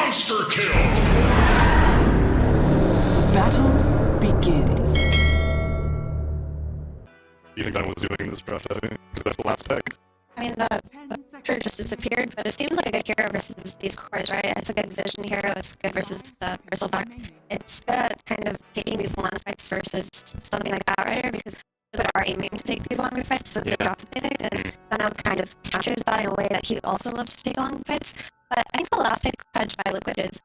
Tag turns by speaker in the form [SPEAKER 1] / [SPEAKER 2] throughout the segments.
[SPEAKER 1] Monster kill!
[SPEAKER 2] Battle begins.
[SPEAKER 3] You think Ben was doing in this draft, I think? Because that's the last pick.
[SPEAKER 4] I mean, the picture just disappeared, but it seemed like a good hero versus these cores, right? It's a good vision hero, it's good versus the bristleback. It's good at kind of taking these long fights versus something like that, right? Because Liquid are aiming to take these long fights, so they drop the pick, and Venom kind of counters that in a way that he also loves to take long fights. But I think the last pick Pudge by Liquid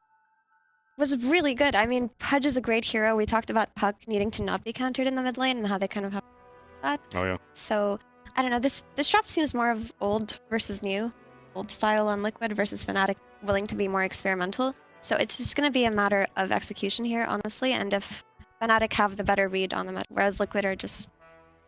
[SPEAKER 4] was really good. I mean, Pudge is a great hero. We talked about Puck needing to not be countered in the mid lane and how they kind of have that.
[SPEAKER 3] Oh, yeah.
[SPEAKER 4] So, I don't know, this drop seems more of old versus new. Old style on Liquid versus Fnatic willing to be more experimental. So it's just going to be a matter of execution here, honestly, and if Fnatic have the better read on the meta, whereas Liquid are just...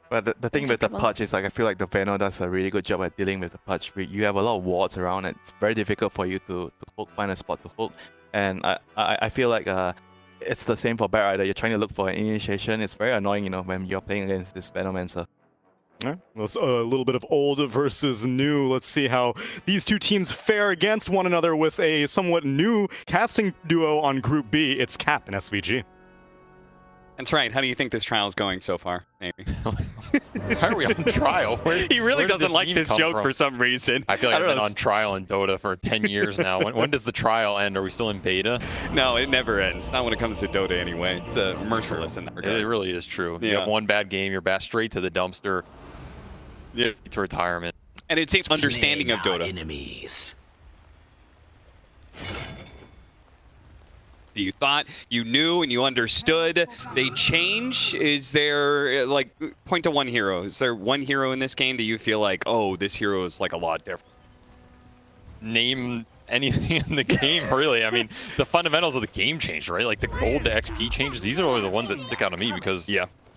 [SPEAKER 5] But the thing with the Pudge is, like, I feel like the Venom does a really good job at dealing with the Pudge. You have a lot of wards around it. It's very difficult for you to hook, find a spot to hook. And I feel like it's the same for Batrider. You're trying to look for an initiation. It's very annoying, you know, when you're playing against this Venomancer.
[SPEAKER 3] Alright, well, a little bit of old versus new. Let's see how these two teams fare against one another with a somewhat new casting duo on Group B. It's Cap and SVG.
[SPEAKER 6] That's right. How do you think this trial is going so far, maybe?
[SPEAKER 7] Why are we on trial?
[SPEAKER 6] He really doesn't like this joke for some reason.
[SPEAKER 7] I feel like I've been on trial in Dota for 10 years now. When does the trial end? Are we still in beta?
[SPEAKER 6] No, it never ends. Not when it comes to Dota anyway. It's merciless in that regard.
[SPEAKER 7] It really is true.
[SPEAKER 6] Yeah.
[SPEAKER 7] You have one bad game, you're back straight to the dumpster.
[SPEAKER 6] Yeah.
[SPEAKER 7] To retirement.
[SPEAKER 6] And it's its understanding of Dota.
[SPEAKER 1] Enemies.
[SPEAKER 6] You thought, you knew, and you understood. They change. Is there, like, point to one hero. Is there one hero in this game that you feel like, oh, this hero is like a lot different?
[SPEAKER 7] Name anything in the game, really. I mean, the fundamentals of the game changed, right? Like the gold to XP changes. These are really the ones that stick out to me because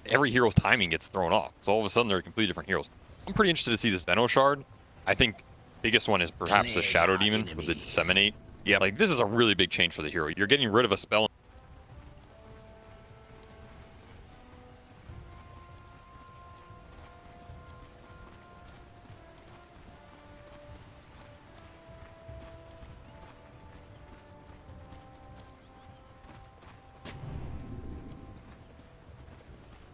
[SPEAKER 7] every hero's timing gets thrown off. So all of a sudden they're completely different heroes. I'm pretty interested to see this Veno Shard. I think biggest one is perhaps the Shadow Demon with the Disseminate. Yeah, like this is a really big change for the hero. You're getting rid of a spell.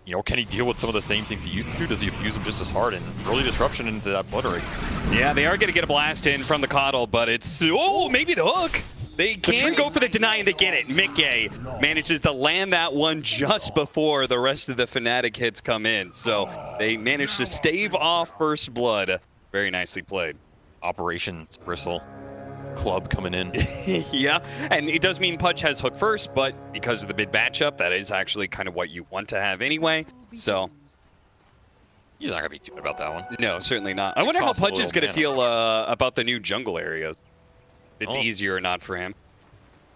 [SPEAKER 7] You know, can he deal with some of the same things he used to? Does he abuse them just as hard? And early disruption into that blood rate.
[SPEAKER 6] Yeah, they are going to get a blast in from the Coddle, but it's... Oh, maybe the hook! They can go for the deny and they get it. Mickey manages to land that one just before the rest of the Fnatic hits come in. So they managed to stave off first blood. Very nicely played.
[SPEAKER 7] Operation Bristle. Club coming in.
[SPEAKER 6] Yeah, and it does mean Pudge has hook first, but because of the mid matchup, that is actually kind of what you want to have anyway. So
[SPEAKER 7] he's not gonna be too bad about that one.
[SPEAKER 6] No, certainly not. I wonder how Pudge is gonna feel about the new jungle areas. It's easier or not for him.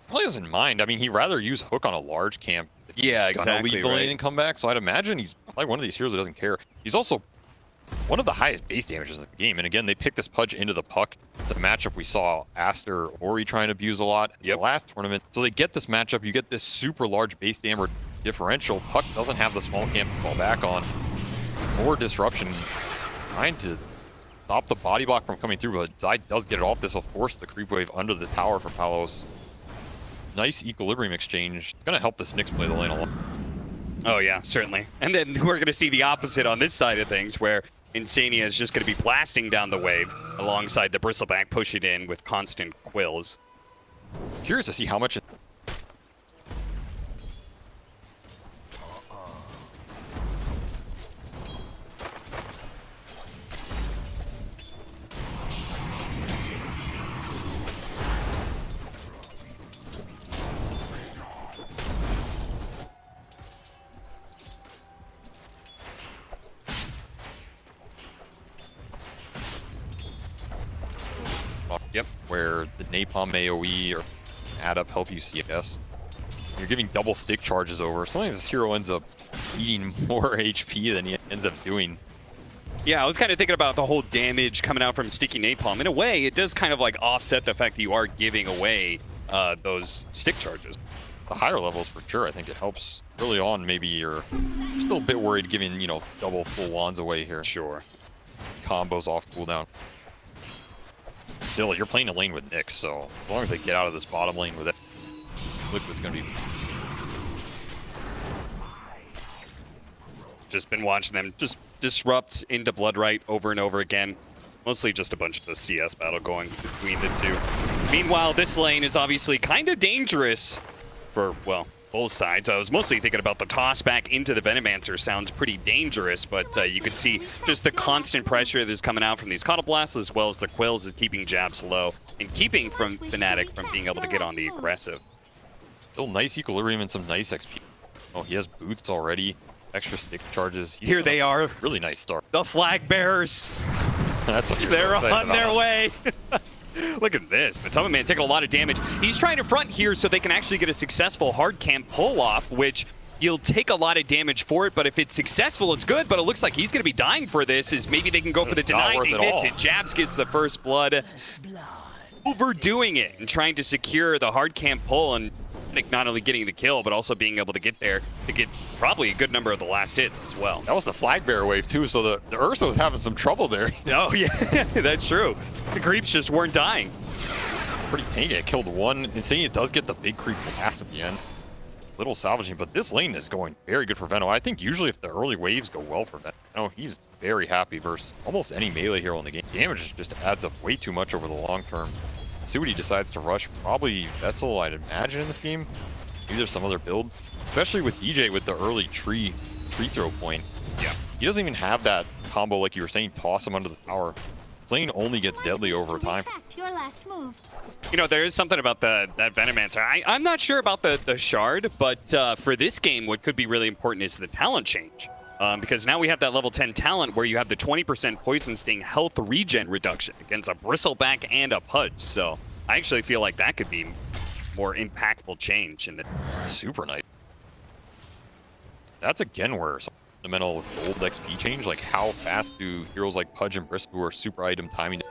[SPEAKER 7] Probably doesn't mind. I mean, he'd rather use hook on a large camp.
[SPEAKER 6] Yeah, exactly.
[SPEAKER 7] Leave the lane and come back. So I'd imagine he's probably one of these heroes that doesn't care. He's also one of the highest base damages in the game. And again, they picked this Pudge into the Puck. It's a matchup we saw Aster Ori trying to abuse a lot in the last tournament. So they get this matchup. You get this super large base damage differential. Puck doesn't have the small camp to fall back on. More disruption. Trying to stop the body block from coming through, but Zai does get it off. This will force the creep wave under the tower for Palos. Nice equilibrium exchange. It's going to help the Nyx play the lane a lot.
[SPEAKER 6] Oh yeah, certainly. And then we're going to see the opposite on this side of things, where Insania is just going to be blasting down the wave alongside the Bristleback, push it in with constant quills.
[SPEAKER 7] Curious to see how much... Where the Napalm AoE or add up help you CS. You're giving double stick charges over. Sometimes this hero ends up eating more HP than he ends up doing.
[SPEAKER 6] Yeah, I was kind of thinking about the whole damage coming out from sticky napalm. In a way, it does kind of like offset the fact that you are giving away those stick charges.
[SPEAKER 7] The higher levels for sure, I think it helps early on. Maybe you're still a bit worried giving, you know, double full wands away here.
[SPEAKER 6] Sure.
[SPEAKER 7] Combos off cooldown. still, you're playing a lane with Nyx, so as long as they get out of this bottom lane with it, Liquid's gonna be...
[SPEAKER 6] Just been watching them just disrupt into Bloodright over and over again. Mostly just a bunch of the CS battle going between the two. Meanwhile, this lane is obviously kind of dangerous for, well, both sides. I was mostly thinking about the toss back into the Venomancer sounds pretty dangerous, but you can see just the constant pressure that is coming out from these Coddle Blasts, as well as the Quills is keeping jabs low and keeping from Fnatic from being able to get on the aggressive.
[SPEAKER 7] Still nice equilibrium and some nice XP. Oh, he has boots already. Extra stick charges.
[SPEAKER 6] Here they are.
[SPEAKER 7] Really nice start.
[SPEAKER 6] The flag bearers.
[SPEAKER 7] That's what you're
[SPEAKER 6] They're
[SPEAKER 7] so
[SPEAKER 6] on their way. Look at this. Matoma Man taking a lot of damage. He's trying to front here so they can actually get a successful hard camp pull off, which you'll take a lot of damage for it, but if it's successful, it's good. But it looks like he's going to be dying for this, is maybe they can go for the deny. They miss it. Jabs gets the first blood. Overdoing it and trying to secure the hard camp pull, and not only getting the kill, but also being able to get there to get probably a good number of the last hits as well.
[SPEAKER 7] That was the flag bearer wave too, so the Ursa was having some trouble there.
[SPEAKER 6] Oh yeah, that's true. The creeps just weren't dying.
[SPEAKER 7] Pretty painful. It killed one. Insane, it does get the big creep blast at the end. Little salvaging, but this lane is going very good for Veno. I think usually if the early waves go well for Veno, he's very happy versus almost any melee hero in the game. Damage just adds up way too much over the long term. See what he decides to rush. Probably Vessel, I'd imagine, in this game. Maybe there's some other build. Especially with DJ with the early tree throw point.
[SPEAKER 6] Yeah.
[SPEAKER 7] He doesn't even have that combo like you were saying, toss him under the tower. This lane only gets deadly over time.
[SPEAKER 1] Your last move.
[SPEAKER 6] You know, there is something about that Venomancer. I'm not sure about the shard, but for this game, what could be really important is the talent change. Because now we have that level 10 talent where you have the 20% Poison Sting health regen reduction against a Bristleback and a Pudge. So I actually feel like that could be more impactful change in the...
[SPEAKER 7] Super nice. That's again where some fundamental gold XP change, like how fast do heroes like Pudge and Bristle, who are super item timing,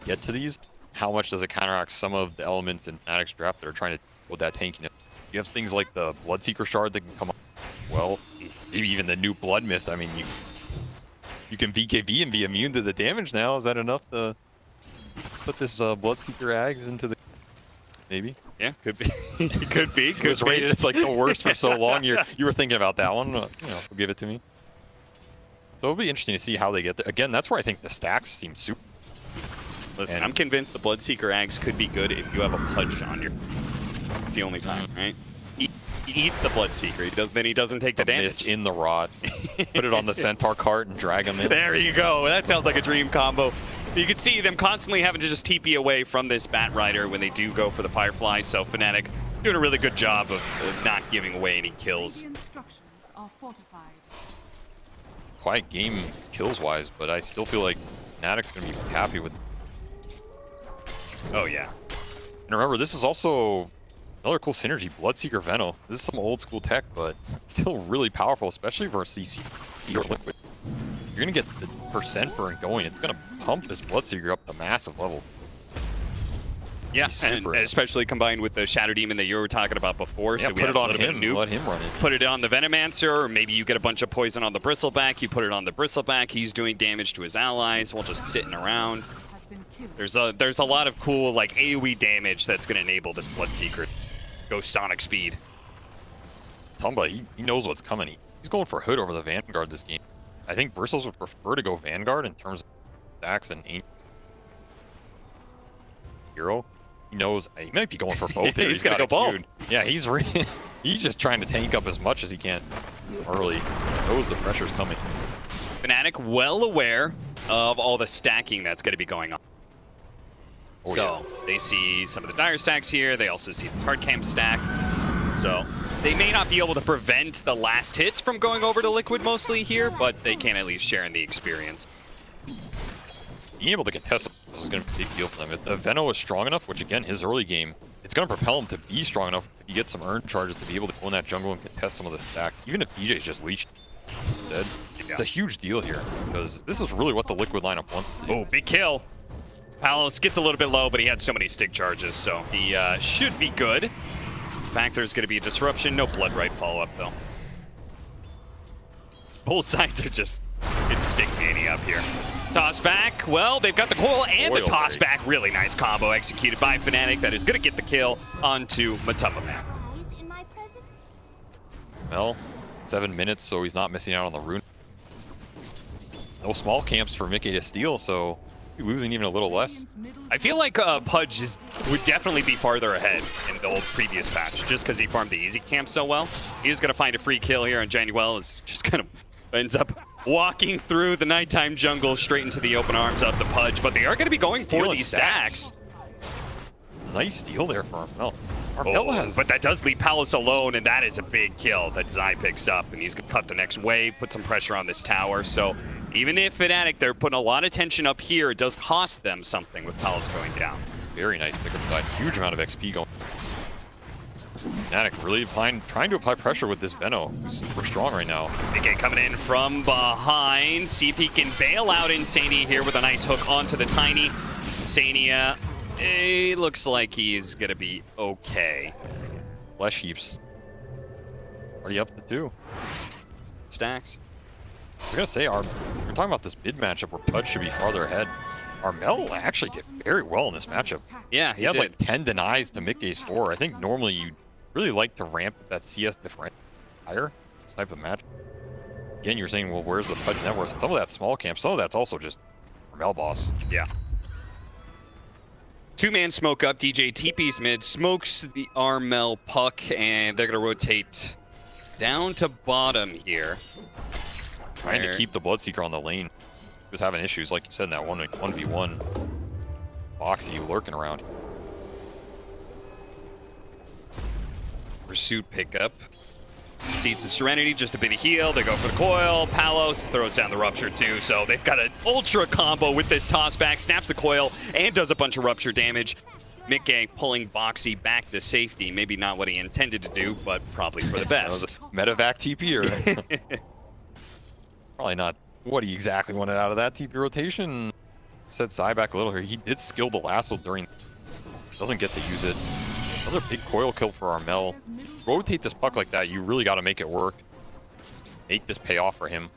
[SPEAKER 7] get to these? How much does it counteract some of the elements in Fnatic's draft that are trying to with that tankiness? You have things like the Bloodseeker shard that can come up well. Maybe even the new Blood Mist. I mean, you can VKB and be immune to the damage now. Is that enough to put this Bloodseeker Ags into the... Maybe?
[SPEAKER 6] Yeah, could be. Could be.
[SPEAKER 7] It was rated as like the worst for so long. You were thinking about that one. You know, give it to me. So it'll be interesting to see how they get there. Again, that's where I think the stacks seem super...
[SPEAKER 6] Listen, I'm convinced the Bloodseeker Ags could be good if you have a Pudge on your... It's the only time, right? He eats the Bloodseeker, then he doesn't take the damage.
[SPEAKER 7] Mist in the rod. Put it on the Centaur cart and drag him in.
[SPEAKER 6] There you go. That sounds like a dream combo. You can see them constantly having to just TP away from this Bat Rider when they do go for the Firefly, so Fnatic doing a really good job of not giving away any kills.
[SPEAKER 7] Quiet game kills-wise, but I still feel like Fnatic's going to be happy with...
[SPEAKER 6] Oh, yeah.
[SPEAKER 7] And remember, this is also another cool synergy, Bloodseeker Veno. This is some old school tech, but still really powerful, especially versus CC or Liquid. You're going to get the percent burn going. It's going to pump this Bloodseeker up to massive level.
[SPEAKER 6] Yeah, and especially combined with the Shadow Demon that you were talking about before.
[SPEAKER 7] Yeah,
[SPEAKER 6] so we
[SPEAKER 7] put it on
[SPEAKER 6] him,
[SPEAKER 7] let him run it.
[SPEAKER 6] Put it on the Venomancer, or maybe you get a bunch of poison on the Bristleback, you put it on the Bristleback, he's doing damage to his allies while just sitting around. There's a lot of cool like AoE damage that's going to enable this Bloodseeker to go Sonic speed.
[SPEAKER 7] Tumba, he knows what's coming. He's going for Hood over the Vanguard this game. I think Bristles would prefer to go Vanguard in terms of stacks and aim. Hero. He knows he might be going for both.
[SPEAKER 6] He's gonna go both.
[SPEAKER 7] Yeah, he's just trying to tank up as much as he can early. He knows the pressure's coming.
[SPEAKER 6] Fnatic well aware of all the stacking that's going to be going on.
[SPEAKER 7] Oh,
[SPEAKER 6] so
[SPEAKER 7] yeah.
[SPEAKER 6] they see some of the dire stacks here. They also see the hard camp stack. So they may not be able to prevent the last hits from going over to Liquid mostly here, but they can at least share in the experience.
[SPEAKER 7] Being able to contest this is going to be a big deal for them. If Veno is strong enough, which again, his early game, it's going to propel him to be strong enough if he gets some earned charges to be able to go in that jungle and contest some of the stacks. Even if DJ's just leached dead, it's a huge deal here because this is really what the Liquid lineup wants to do.
[SPEAKER 6] Oh, big kill. Palos gets a little bit low, but he had so many stick charges, so he should be good. In fact, there's going to be a disruption. No Bloodright follow-up, though. Both sides are just... It's stick mania up here. Toss back. Well, they've got the coil and the
[SPEAKER 7] Coil
[SPEAKER 6] toss
[SPEAKER 7] break.
[SPEAKER 6] back. Really nice combo executed by Fnatic that is going to get the kill onto Matumba Man.
[SPEAKER 1] In my presence?
[SPEAKER 7] Well, 7 minutes, so he's not missing out on the rune. No small camps for Mickey to steal, so he's losing even a little less.
[SPEAKER 6] I feel like Pudge would definitely be farther ahead in the old previous patch, just because he farmed the easy camp so well. He is going to find a free kill here, and Januel is just kind of ends up walking through the nighttime jungle straight into the open arms of the Pudge, but they are going to be going for
[SPEAKER 7] Stealing
[SPEAKER 6] these stacks.
[SPEAKER 7] Nice steal there for Armel. Armel has...
[SPEAKER 6] But that does leave Palos alone, and that is a big kill that Zai picks up, and he's going to cut the next wave, put some pressure on this tower. So even if Fnatic, they're putting a lot of tension up here, it does cost them something with Palos going down.
[SPEAKER 7] Very nice pick up side. Huge amount of XP going. Fnatic really trying to apply pressure with this Veno, who's super strong right now.
[SPEAKER 6] Again, coming in from behind. See if he can bail out Insania here with a nice hook onto the Tiny. Insania, it looks like he's going to be okay.
[SPEAKER 7] Flesh heaps. Already up to 2.
[SPEAKER 6] Stacks.
[SPEAKER 7] I was gonna say, we're talking about this mid matchup where Pudge should be farther ahead. Armel actually did very well in this matchup.
[SPEAKER 6] Yeah,
[SPEAKER 7] He had like 10 denies to Mickey's 4. I think normally you really like to ramp that CS differential higher, this type of match. Again, you're saying, well, where's the Pudge network? Some of that's small camp, some of that's also just Armel boss.
[SPEAKER 6] Yeah. 2-man smoke up. DJ TP's mid, smokes the Armel puck, and they're going to rotate down to bottom here.
[SPEAKER 7] Trying to keep the Bloodseeker on the lane. He was having issues, like you said, in that 1v1. Boxy lurking around.
[SPEAKER 6] Pursuit pickup. Seeds of Serenity, just a bit of heal. They go for the coil. Palos throws down the Rupture too. So they've got an ultra combo with this tossback. Snaps the coil and does a bunch of Rupture damage. Mickey pulling Boxy back to safety. Maybe not what he intended to do, but probably for the best.
[SPEAKER 7] Medevac TP or probably not what he exactly wanted out of that TP rotation. Set Zai back a little here. He did skill the lasso during. Doesn't get to use it. Another big coil kill for Armel. Rotate this puck like that, you really got to make it work. Make this pay off for him.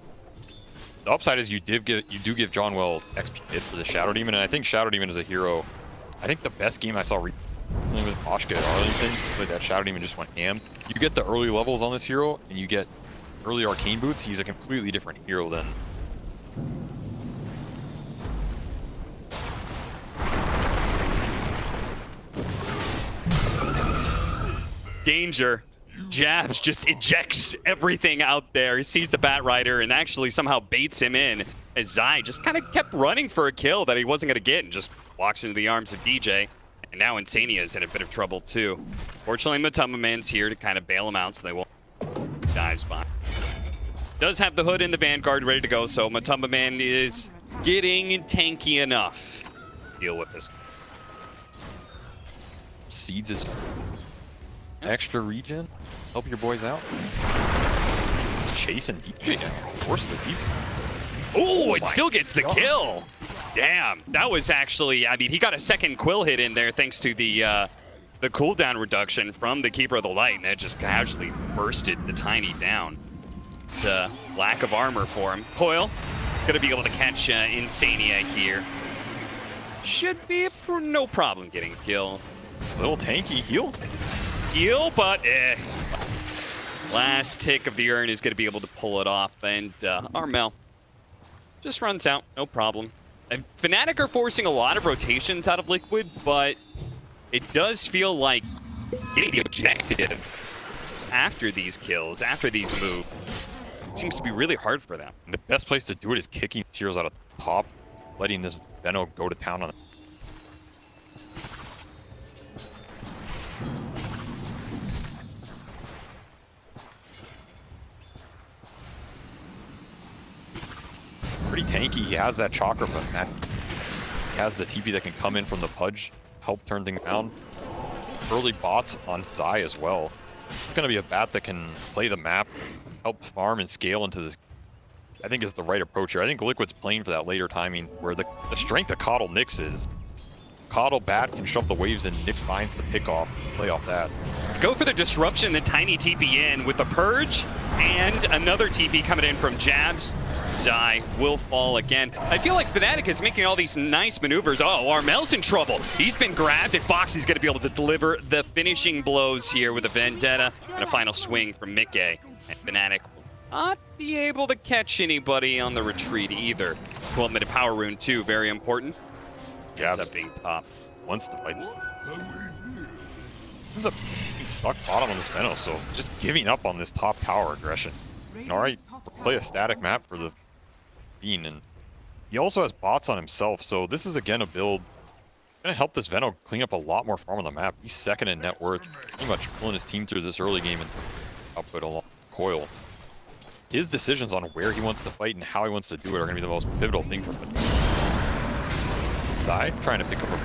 [SPEAKER 7] The upside is you do give Johnwell XP hit for the Shadow Demon, and I think Shadow Demon is a hero. I think the best game I saw recently was Oshka at Arlington. Like that Shadow Demon just went ham. You get the early levels on this hero, and you get early arcane boots. He's a completely different hero than.
[SPEAKER 6] Danger. Jabs just ejects everything out there. He sees the Bat Rider and actually somehow baits him in as Zai just kind of kept running for a kill that he wasn't going to get and just walks into the arms of DJ. And now Insania is in a bit of trouble too. Fortunately, Matumba Man's here to kind of bail him out so they won't dive by. Does have the hood in the Vanguard ready to go, so Matumba Man is getting tanky enough to deal with this.
[SPEAKER 7] Seeds is extra regen. Help your boys out. Chasing DJ down. Force the deep.
[SPEAKER 6] Oh, it still gets the kill. Damn, that was actually, I mean, he got a second quill hit in there thanks to the cooldown reduction from the Keeper of the Light, and it just casually bursted the Tiny down. It's a lack of armor for him. Coil, gonna be able to catch Insania here. Should be no problem getting a kill.
[SPEAKER 7] Little tanky heal.
[SPEAKER 6] Heal, but last tick of the urn is going to be able to pull it off, and Armel just runs out, no problem. And Fnatic are forcing a lot of rotations out of Liquid, but it does feel like getting the objectives after these kills, after these moves, seems to be really hard for them.
[SPEAKER 7] The best place to do it is kicking heroes out of the top, letting this Veno go to town on it. Pretty tanky. He has that chakra, but he has the TP that can come in from the Pudge, help turn things around. Early bots on Zai as well. It's going to be a bat that can play the map, help farm and scale into this. I think is the right approach here. I think Liquid's playing for that later timing where the strength of Coddle Nyx is. Coddle bat can shove the waves and Nyx finds the pick off, play off that.
[SPEAKER 6] Go for the disruption, the Tiny TP in with the Purge and another TP coming in from Jabs. Zai will fall again. I feel like Fnatic is making all these nice maneuvers. Oh, Armel's in trouble. He's been grabbed. If Boxy's going to be able to deliver the finishing blows here with a Vendetta and a final swing from Mickey. And Fnatic will not be able to catch anybody on the retreat either. 12-minute power rune too, very important. Ends up being top.
[SPEAKER 7] Wants to fight. Ends up being stuck bottom on this Venom, so just giving up on this top tower aggression. And alright, play a static map for the Fiend, and he also has bots on himself, so this is again a build gonna help this Venom clean up a lot more farm on the map. He's second in net worth, pretty much pulling his team through this early game and output along Coil. His decisions on where he wants to fight and how he wants to do it are gonna be the most pivotal thing for Fnatic. Zai trying to pick up a...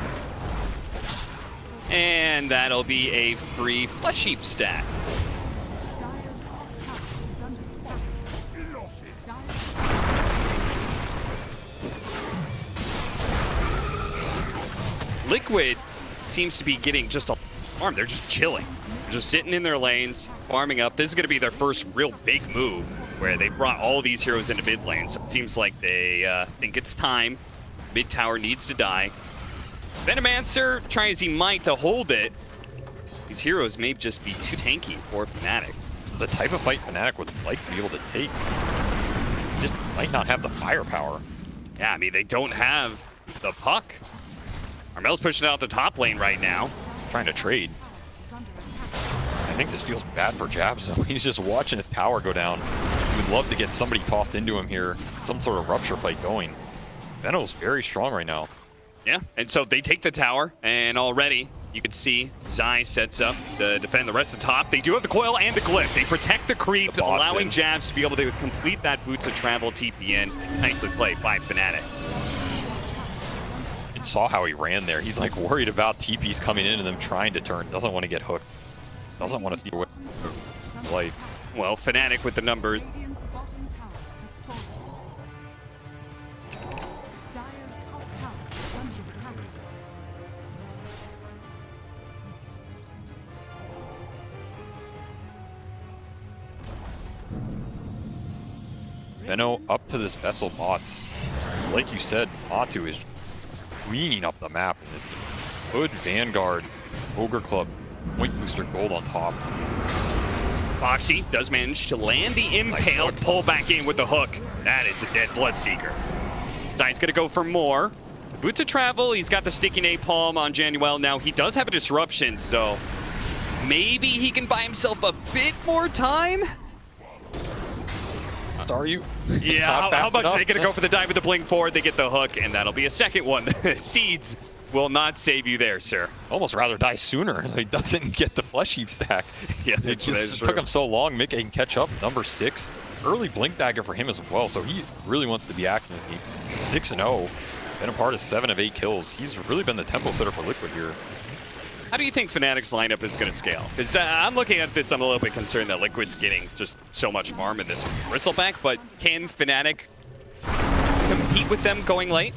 [SPEAKER 6] And that'll be a free Flesh Heap stack. Liquid seems to be getting just a farm. They're just chilling. They're just sitting in their lanes, farming up. This is going to be their first real big move where they brought all these heroes into mid lane. So it seems like they think it's time. Mid tower needs to die. Venomancer, trying as he might to hold it. These heroes may just be too tanky for Fnatic.
[SPEAKER 7] It's the type of fight Fnatic would like to be able to take. Just might not have the firepower.
[SPEAKER 6] Yeah, I mean, they don't have the puck. Armel's pushing out the top lane right now.
[SPEAKER 7] Trying to trade. I think this feels bad for Jab, so he's just watching his tower go down. He would love to get somebody tossed into him here, some sort of rupture fight going. Venom's very strong right now.
[SPEAKER 6] Yeah, and so they take the tower, and already you can see Zai sets up to defend the rest of the top. They do have the coil and the glyph. They protect the creep, allowing Jabs to be able to complete that boots of travel TP in. Nicely played by Fnatic.
[SPEAKER 7] You saw how he ran there. He's like worried about TPs coming in and them trying to turn. Doesn't want to get hooked. Doesn't want to feed away life.
[SPEAKER 6] Well, Fnatic with the numbers.
[SPEAKER 7] Veno up to this vessel bots. Like you said, Matu is cleaning up the map in this game. Hood, Vanguard, Ogre Club, Point Booster Gold on top.
[SPEAKER 6] Foxy does manage to land the impale, nice pull back in with the hook. That is a dead Bloodseeker. Zai's gonna go for more. Boots of travel, he's got the sticky napalm on Januel. Now he does have a disruption, so maybe he can buy himself a bit more time.
[SPEAKER 7] Are you?
[SPEAKER 6] Yeah, how much are they gonna go for the dive with the blink forward? They get the hook, and that'll be a second one. Seeds will not save you there, sir.
[SPEAKER 7] Almost rather die sooner. He doesn't get the Flesh Heap stack.
[SPEAKER 6] Yeah,
[SPEAKER 7] it just took him so long. Mick can catch up. Number 6. Early blink dagger for him as well, so he really wants to be active in this game. 6-0. Been a part of 7 of 8 kills. He's really been the tempo setter for Liquid here.
[SPEAKER 6] How do you think Fnatic's lineup is going to scale? Because I'm looking at this, I'm a little bit concerned that Liquid's getting just so much farm in this Bristleback, but can Fnatic compete with them going late?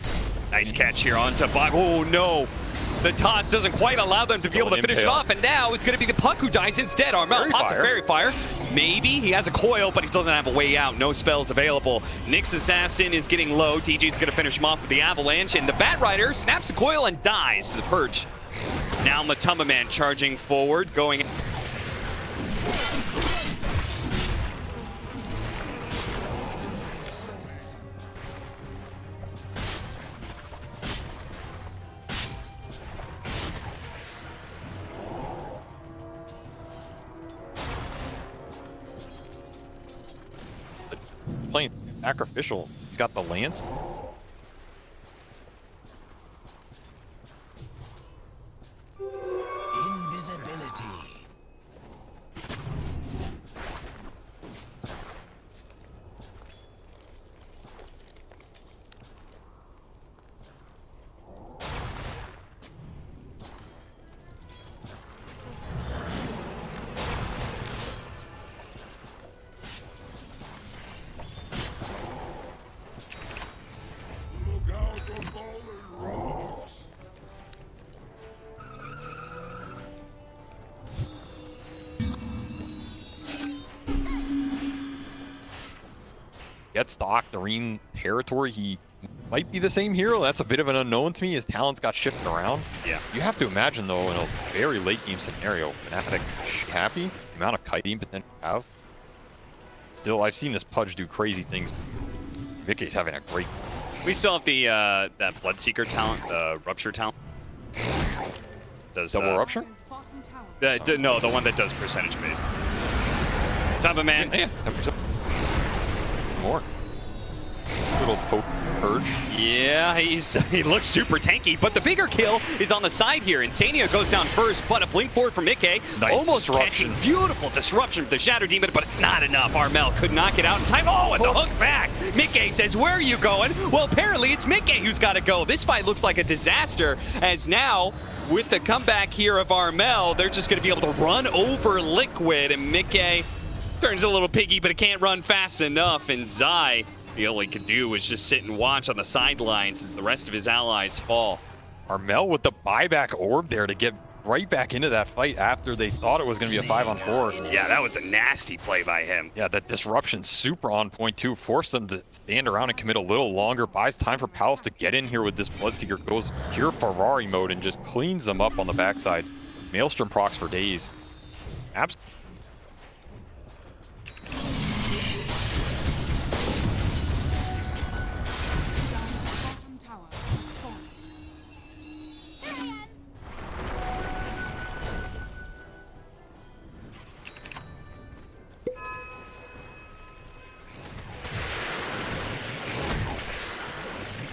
[SPEAKER 6] Nice catch here onto Bog. Oh no! The toss doesn't quite allow them to be able to finish it off, and now it's going to be the Puck who dies instead. Armel pops a Fairy Fire. Maybe he has a coil, but he doesn't have a way out. No spells available. Nyx Assassin is getting low. DJ's going to finish him off with the Avalanche, and the Bat Rider snaps the coil and dies to the Purge. Now Matuma Man charging forward, going...
[SPEAKER 7] Playing sacrificial. He's got the lance. gets the Octarine territory, he might be the same hero. That's a bit of an unknown to me. His talents got shifted around.
[SPEAKER 6] Yeah.
[SPEAKER 7] You have to imagine, though, in a very late game scenario, Fnatic happy, the amount of kiting potential you have. Still, I've seen this Pudge do crazy things. Mickey's having a great.
[SPEAKER 6] We still have the that Bloodseeker talent, the Rupture talent. Does
[SPEAKER 7] Double Rupture?
[SPEAKER 6] No, the one that does percentage based. Top of man.
[SPEAKER 7] Yeah, 10%. More. Little poke purge.
[SPEAKER 6] Yeah, he looks super tanky, but the bigger kill is on the side here. Insania goes down first, but a blink forward from Mickey.
[SPEAKER 7] Nice
[SPEAKER 6] almost
[SPEAKER 7] disruption.
[SPEAKER 6] catching beautiful disruption with the Shadow Demon, but it's not enough. Armel could not get out in time. Oh, and the hook back. Mickey says, where are you going? Well, apparently it's Mickey who's got to go. This fight looks like a disaster, as now, with the comeback here of Armel, they're just going to be able to run over Liquid, and Mickey turns a little piggy, but it can't run fast enough, and Zai, all he could do was just sit and watch on the sidelines as the rest of his allies fall.
[SPEAKER 7] Armel with the buyback orb there to get right back into that fight after they thought it was going to be a 5-on-4.
[SPEAKER 6] Yeah, that was a nasty play by him.
[SPEAKER 7] Yeah, that disruption super on point too. Forced them to stand around and commit a little longer. Buys time for Palace to get in here with this Bloodseeker. Goes pure Ferrari mode and just cleans them up on the backside. Maelstrom procs for days. Absolutely.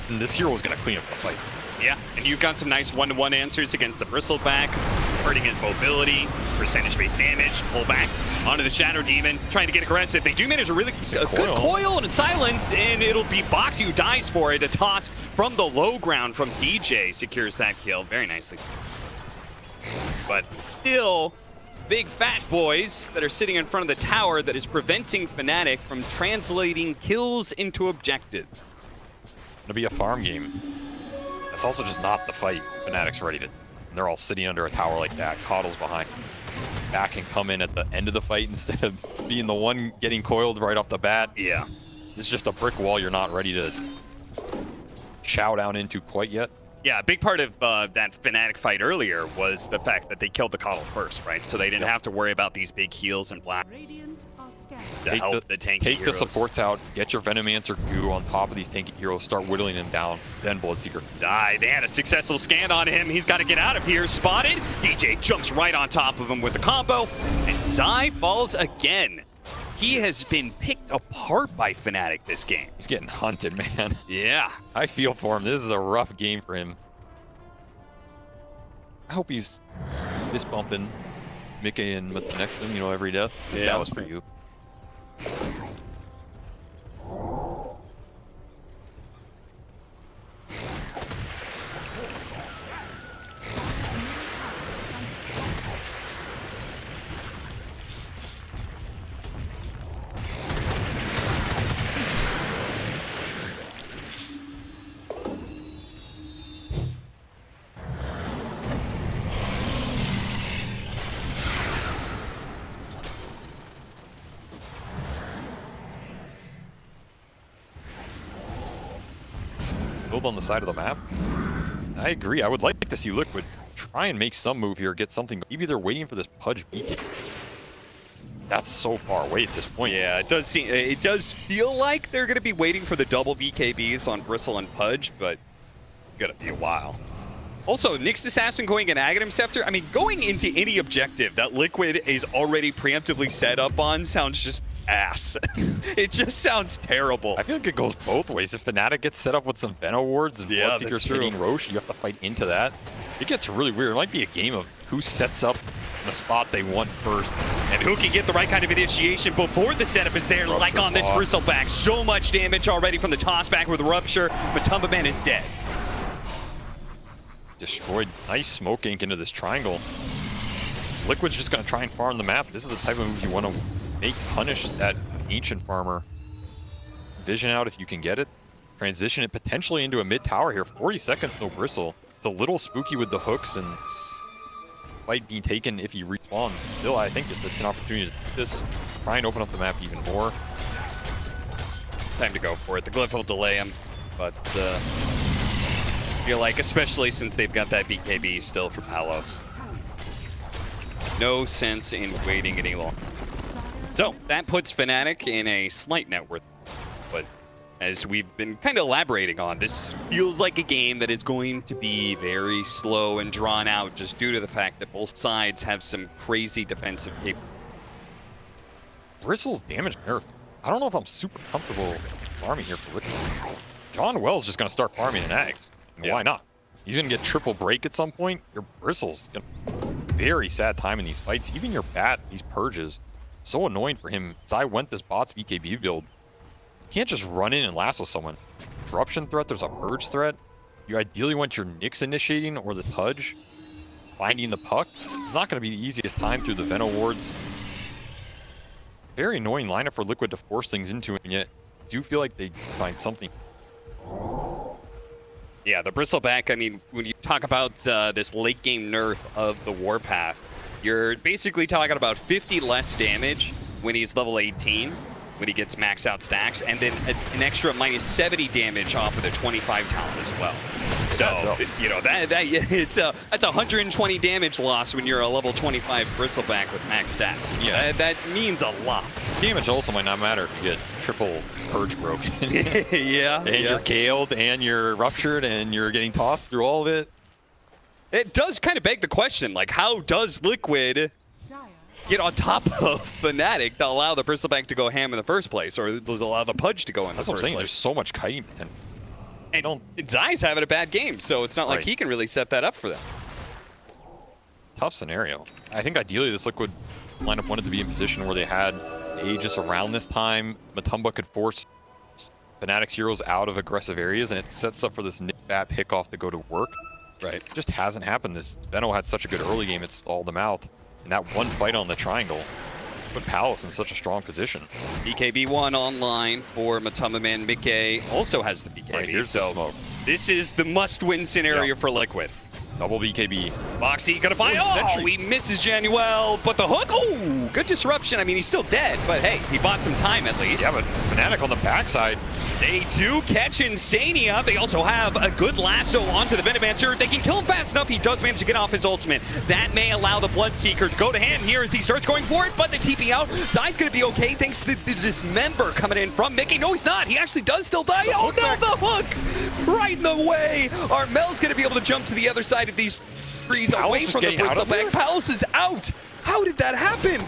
[SPEAKER 7] And this hero is going to clean up the fight.
[SPEAKER 6] Yeah, and you've got some nice one-to-one answers against the Bristleback, hurting his mobility, percentage-based damage, pull back onto the Shadow Demon, trying to get aggressive. They do manage a really good coil and silence, and it'll be Boxy who dies for it. A toss from the low ground from DJ secures that kill very nicely. But still, big fat boys that are sitting in front of the tower that is preventing Fnatic from translating kills into objectives.
[SPEAKER 7] Gonna be a farm game. That's also just not the fight Fnatic's ready to. And they're all sitting under a tower like that. Coddle's behind. Back and come in at the end of the fight instead of being the one getting coiled right off the bat.
[SPEAKER 6] Yeah.
[SPEAKER 7] It's just a brick wall you're not ready to chow down into quite yet.
[SPEAKER 6] Yeah, a big part of that Fnatic fight earlier was the fact that they killed the Coddle first, right? So they didn't have to worry about these big heals and black to help the tanky
[SPEAKER 7] Take
[SPEAKER 6] heroes.
[SPEAKER 7] the supports out, get your Venomancer goo on top of these tanky heroes, start whittling them down, then Bloodseeker.
[SPEAKER 6] Zai, they had a successful scan on him. He's got to get out of here. Spotted. DJ jumps right on top of him with the combo, and Zai falls again. He has been picked apart by Fnatic this game.
[SPEAKER 7] He's getting hunted, man.
[SPEAKER 6] Yeah.
[SPEAKER 7] I feel for him. This is a rough game for him. I hope he's fist bumping Mickey and next to him, you know, every death.
[SPEAKER 6] Yeah.
[SPEAKER 7] That was for you. Build on the side of the map. I agree. I would like to see Liquid try and make some move here, get something. Maybe they're waiting for this Pudge beacon. That's so far away at this point.
[SPEAKER 6] Yeah, it does feel like they're going to be waiting for the double BKBs on Bristle and Pudge, but it's going to be a while. Also, Nyx Assassin going an Aghanim Scepter. I mean, going into any objective that Liquid is already preemptively set up on sounds just ass. It just sounds terrible.
[SPEAKER 7] I feel like it goes both ways. If Fnatic gets set up with some Venom wards and Bloodseeker's hitting Roche, you have to fight into that. It gets really weird. It might be a game of who sets up the spot they want first.
[SPEAKER 6] And who can get the right kind of initiation before the setup is there, like on this Bristleback. So much damage already from the toss back with Rupture. Matumba Man is dead.
[SPEAKER 7] Destroyed. Nice smoke ink into this triangle. Liquid's just going to try and farm the map. This is the type of move you want to make punish that Ancient Farmer. Vision out if you can get it. Transition it potentially into a mid tower here. 40 seconds, no Bristle. It's a little spooky with the hooks and fight being taken if he respawns. Still, I think it's an opportunity to do this. Try and open up the map even more.
[SPEAKER 6] Time to go for it. The glyph will delay him, but I feel like, especially since they've got that BKB still for Palos, no sense in waiting any longer. So that puts Fnatic in a slight net worth, but as we've been kind of elaborating on, this feels like a game that is going to be very slow and drawn out just due to the fact that both sides have some crazy defensive capabilities.
[SPEAKER 7] Bristle's damage nerfed. I don't know if I'm super comfortable farming here for Liquid. John Wells just going to start farming an Axe.
[SPEAKER 6] Yeah.
[SPEAKER 7] Why not? He's going to get triple break at some point. Your Bristle's going to very sad time in these fights. Even your Bat, these purges, so annoying for him. Zai went this bot's BKB build. You can't just run in and lasso someone. Corruption threat, there's a purge threat. You ideally want your Nyx initiating or the Tudge finding the puck. It's not going to be the easiest time through the Veno wards. Very annoying lineup for Liquid to force things into, and yet I do feel like they find something.
[SPEAKER 6] Yeah, the Bristleback, I mean, when you talk about this late game nerf of the Warpath, you're basically talking about 50 less damage when he's level 18, when he gets maxed out stacks, and then an extra minus 70 damage off of the 25 talent as well. So, you know, that's a 120 damage loss when you're a level 25 Bristleback with max stats.
[SPEAKER 7] Yeah.
[SPEAKER 6] That means a lot.
[SPEAKER 7] Damage also might not matter if you get triple purge broken.
[SPEAKER 6] Yeah.
[SPEAKER 7] And you're Galed, and you're ruptured, and you're getting tossed through all of it.
[SPEAKER 6] It does kind of beg the question, like, how does Liquid get on top of Fnatic to allow the Bristleback to go ham in the first place, or allow the Pudge to go in the
[SPEAKER 7] That's
[SPEAKER 6] first
[SPEAKER 7] what I'm saying.
[SPEAKER 6] place?
[SPEAKER 7] There's so much kiting potential.
[SPEAKER 6] And Zai's having a bad game, so it's not like he can really set that up for them.
[SPEAKER 7] Tough scenario. I think ideally this Liquid lineup wanted to be in position where they had Aegis around this time. Matumba could force Fnatic's heroes out of aggressive areas, and it sets up for this Bat pickoff to go to work.
[SPEAKER 6] Right.
[SPEAKER 7] It just hasn't happened. This Veno had such a good early game, it stalled them out. And that one fight on the triangle put Palace in such a strong position.
[SPEAKER 6] BKB1 online for Matumba Man. Mickey also has the BKB,
[SPEAKER 7] Right, here's the smoke.
[SPEAKER 6] This is the must-win scenario for Liquid.
[SPEAKER 7] Double BKB.
[SPEAKER 6] Boxy gonna find. Oh, he misses Januel, but the hook. Oh, good disruption. I mean, he's still dead, but hey, he bought some time at least.
[SPEAKER 7] Yeah, but Fnatic on the backside.
[SPEAKER 6] They do catch Insania. They also have a good lasso onto the Venomancer. They can kill him fast enough. He does manage to get off his ultimate. That may allow the Bloodseeker to go to hand here as he starts going for it, but the TP out. Zai's gonna be okay thanks to this member coming in from Mickey. No, he's not. He actually does still die. Oh no, the hook! Right in the way. Armel's gonna be able to jump to the other side of these trees away from the Bristleback. Palos is out. How did that happen?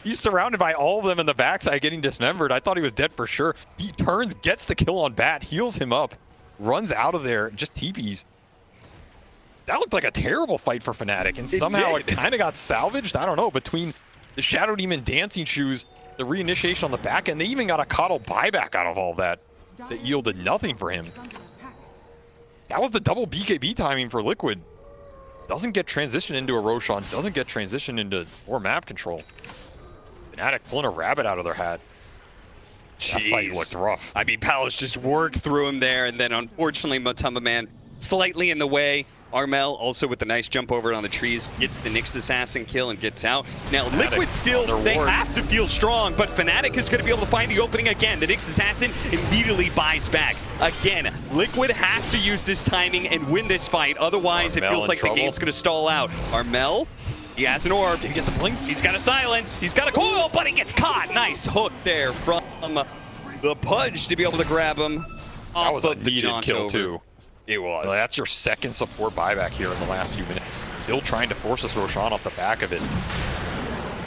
[SPEAKER 7] He's surrounded by all of them in the backside getting dismembered. I thought he was dead for sure. He turns, gets the kill on Bat, heals him up, runs out of there, just TPs. That looked like a terrible fight for Fnatic, and somehow it kind of got salvaged. I don't know, between the Shadow Demon dancing shoes, the reinitiation on the back end, they even got a Coddle buyback out of all that yielded nothing for him. That was the double BKB timing for Liquid. Doesn't get transitioned into a Roshan, doesn't get transitioned into more map control. Fnatic pulling a rabbit out of their hat. That fight looked rough.
[SPEAKER 6] I mean, Palos just worked through him there, and then unfortunately Matumba Man slightly in the way. Armel also with a nice jump over on the trees, gets the Nyx Assassin kill and gets out. Now Liquid still, they have to feel strong, but Fnatic is going to be able to find the opening again. The Nyx Assassin immediately buys back. Again, Liquid has to use this timing and win this fight, otherwise it feels like the game's going to stall out. Armel, he has an orb. Did he get the blink? He's got a silence. He's got a coil, but he gets caught. Nice hook there from the Pudge to be able to grab him.
[SPEAKER 7] That was a needed kill too.
[SPEAKER 6] It was.
[SPEAKER 7] Well, that's your second support buyback here in the last few minutes. Still trying to force this Roshan off the back of it.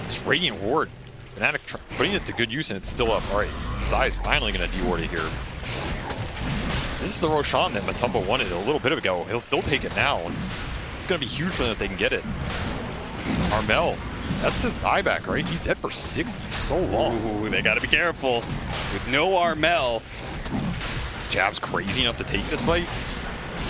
[SPEAKER 7] This Radiant Ward. Fnatic putting it to good use, and it's still up. All right, Zai's finally going to de-ward it here. This is the Roshan that Matumba wanted a little bit ago. He'll still take it now. It's going to be huge for them if they can get it. Armel, that's his buyback, right? He's dead for 60 so long.
[SPEAKER 6] Ooh, they got to be careful. With no Armel.
[SPEAKER 7] Jab's crazy enough to take this fight.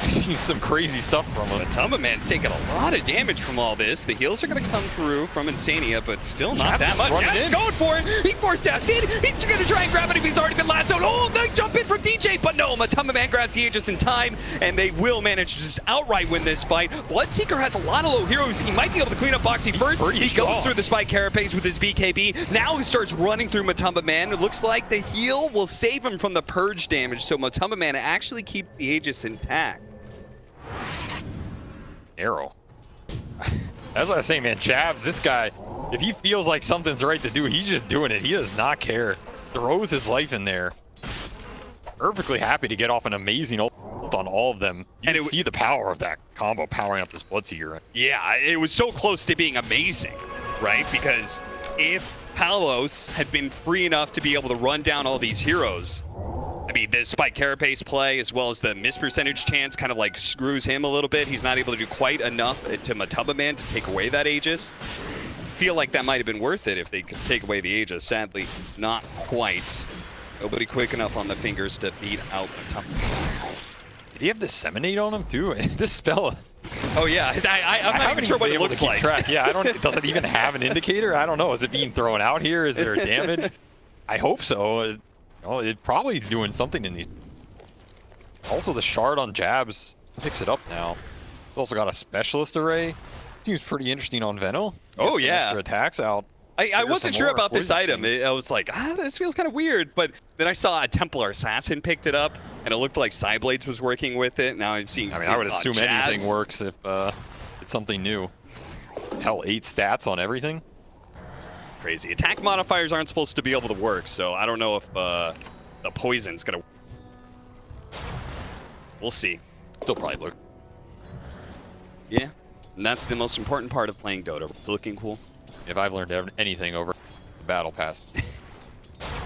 [SPEAKER 7] seen some crazy stuff from him.
[SPEAKER 6] Matumba Man's taking a lot of damage from all this. The heals are going to come through from Insania, but still not that much. Jab's going for it. He forced out in. He's going to try and grab it if he's already been lassoed. Oh, they jump in from DJ, but no, Matumba Man grabs the Aegis in time, and they will manage to just outright win this fight. Bloodseeker has a lot of low heroes. He might be able to clean up Boxy first. He goes through the Spike Carapace with his BKB. Now he starts running through Matumba Man. It looks like the heal will save him from the purge damage, so Matumba Man actually keeps the Aegis intact.
[SPEAKER 7] Arrow. That's what I was saying, man. Jabs, this guy, if he feels like something's right to do, he's just doing it. He does not care. Throws his life in there. Perfectly happy to get off an amazing ult on all of them. You can see the power of that combo powering up this Bloodseeker.
[SPEAKER 6] Yeah, it was so close to being amazing, right? Because if Palos had been free enough to be able to run down all these heroes, I mean, the Spike Carapace play as well as the miss percentage chance kind of like screws him a little bit. He's not able to do quite enough to Matumba Man to take away that Aegis. Feel like that might have been worth it if they could take away the Aegis. Sadly, not quite. Nobody quick enough on the fingers to beat out Matumba.
[SPEAKER 7] Did he have Disseminate on him too? This spell.
[SPEAKER 6] Oh yeah, I'm not even sure what it looks like.
[SPEAKER 7] Yeah, I don't. Does it even have an indicator? I don't know. Is it being thrown out here? Is there damage? I hope so. Oh, it probably is doing something in these. Also, the shard on Jabs picks it up now. It's also got a specialist array. Seems pretty interesting on Veno.
[SPEAKER 6] Oh yeah,
[SPEAKER 7] extra attacks out.
[SPEAKER 6] I wasn't sure about this item. I was like, this feels kind of weird. But then I saw a Templar Assassin picked it up, and it looked like Cyblades was working with it. Now I'm seeing.
[SPEAKER 7] I mean, I would assume
[SPEAKER 6] Jabs.
[SPEAKER 7] anything works if it's something new. Hell, 8 stats on everything.
[SPEAKER 6] Crazy. Attack modifiers aren't supposed to be able to work, so I don't know if the poison's gonna. We'll see.
[SPEAKER 7] Still probably look.
[SPEAKER 6] Yeah, and that's the most important part of playing Dota. It's looking cool.
[SPEAKER 7] If I've learned anything over the battle pass,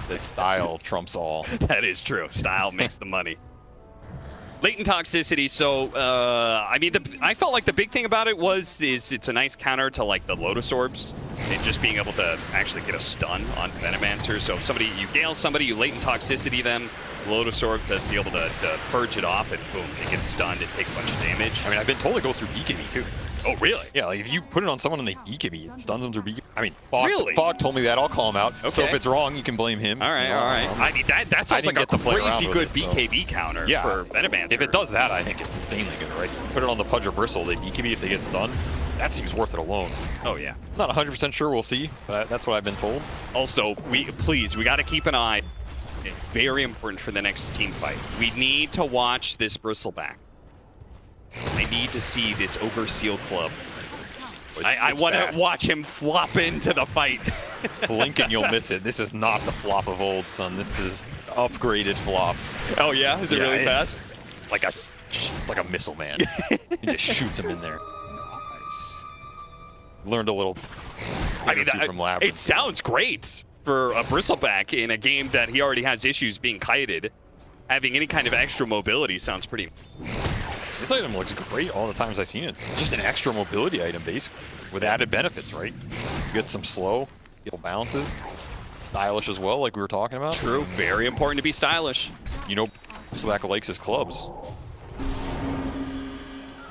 [SPEAKER 7] that style trumps all.
[SPEAKER 6] That is true. Style makes the money. Latent toxicity. So, I mean, I felt like the big thing about it is it's a nice counter to like the Lotus Orbs and just being able to actually get a stun on Venomancer. So if you gale somebody, you latent toxicity them, Lotus Orb to be able to purge it off, and boom, they get stunned and take a bunch of damage.
[SPEAKER 7] I mean, I've been told it goes through BKB too.
[SPEAKER 6] Oh, really?
[SPEAKER 7] Yeah, like if you put it on someone and they BKB, it stuns them through BKB. I mean, Fog,
[SPEAKER 6] really?
[SPEAKER 7] Fog told me that. I'll call him out.
[SPEAKER 6] Okay.
[SPEAKER 7] So if it's wrong, you can blame him.
[SPEAKER 6] All right, all right. I mean, that sounds like a crazy good BKB counter for Venomancer.
[SPEAKER 7] If it does that, I think it's insanely good, right? Put it on the Pudge or Bristle, they BKB if they get stunned. That seems worth it alone.
[SPEAKER 6] Oh, yeah.
[SPEAKER 7] Not 100% sure, we'll see, but that's what I've been told.
[SPEAKER 6] Also, we got to keep an eye. Very important for the next team fight. We need to watch this Bristleback. I need to see this Ogre Seal Club. I want to watch him flop into the fight.
[SPEAKER 7] Blink and you'll miss it. This is not the flop of old, son. This is upgraded flop.
[SPEAKER 6] Oh yeah? Is it really fast?
[SPEAKER 7] It's like a missile man. He just shoots him in there. Learned a little from Labyrinth.
[SPEAKER 6] It sounds great for a Bristleback in a game that he already has issues being kited. Having any kind of extra mobility sounds pretty...
[SPEAKER 7] This item looks great all the times I've seen it. Just an extra mobility item, basically, with added benefits, right? You get some slow, get bounces, stylish as well, like we were talking about.
[SPEAKER 6] True, very important to be stylish.
[SPEAKER 7] You know, Slack likes his clubs.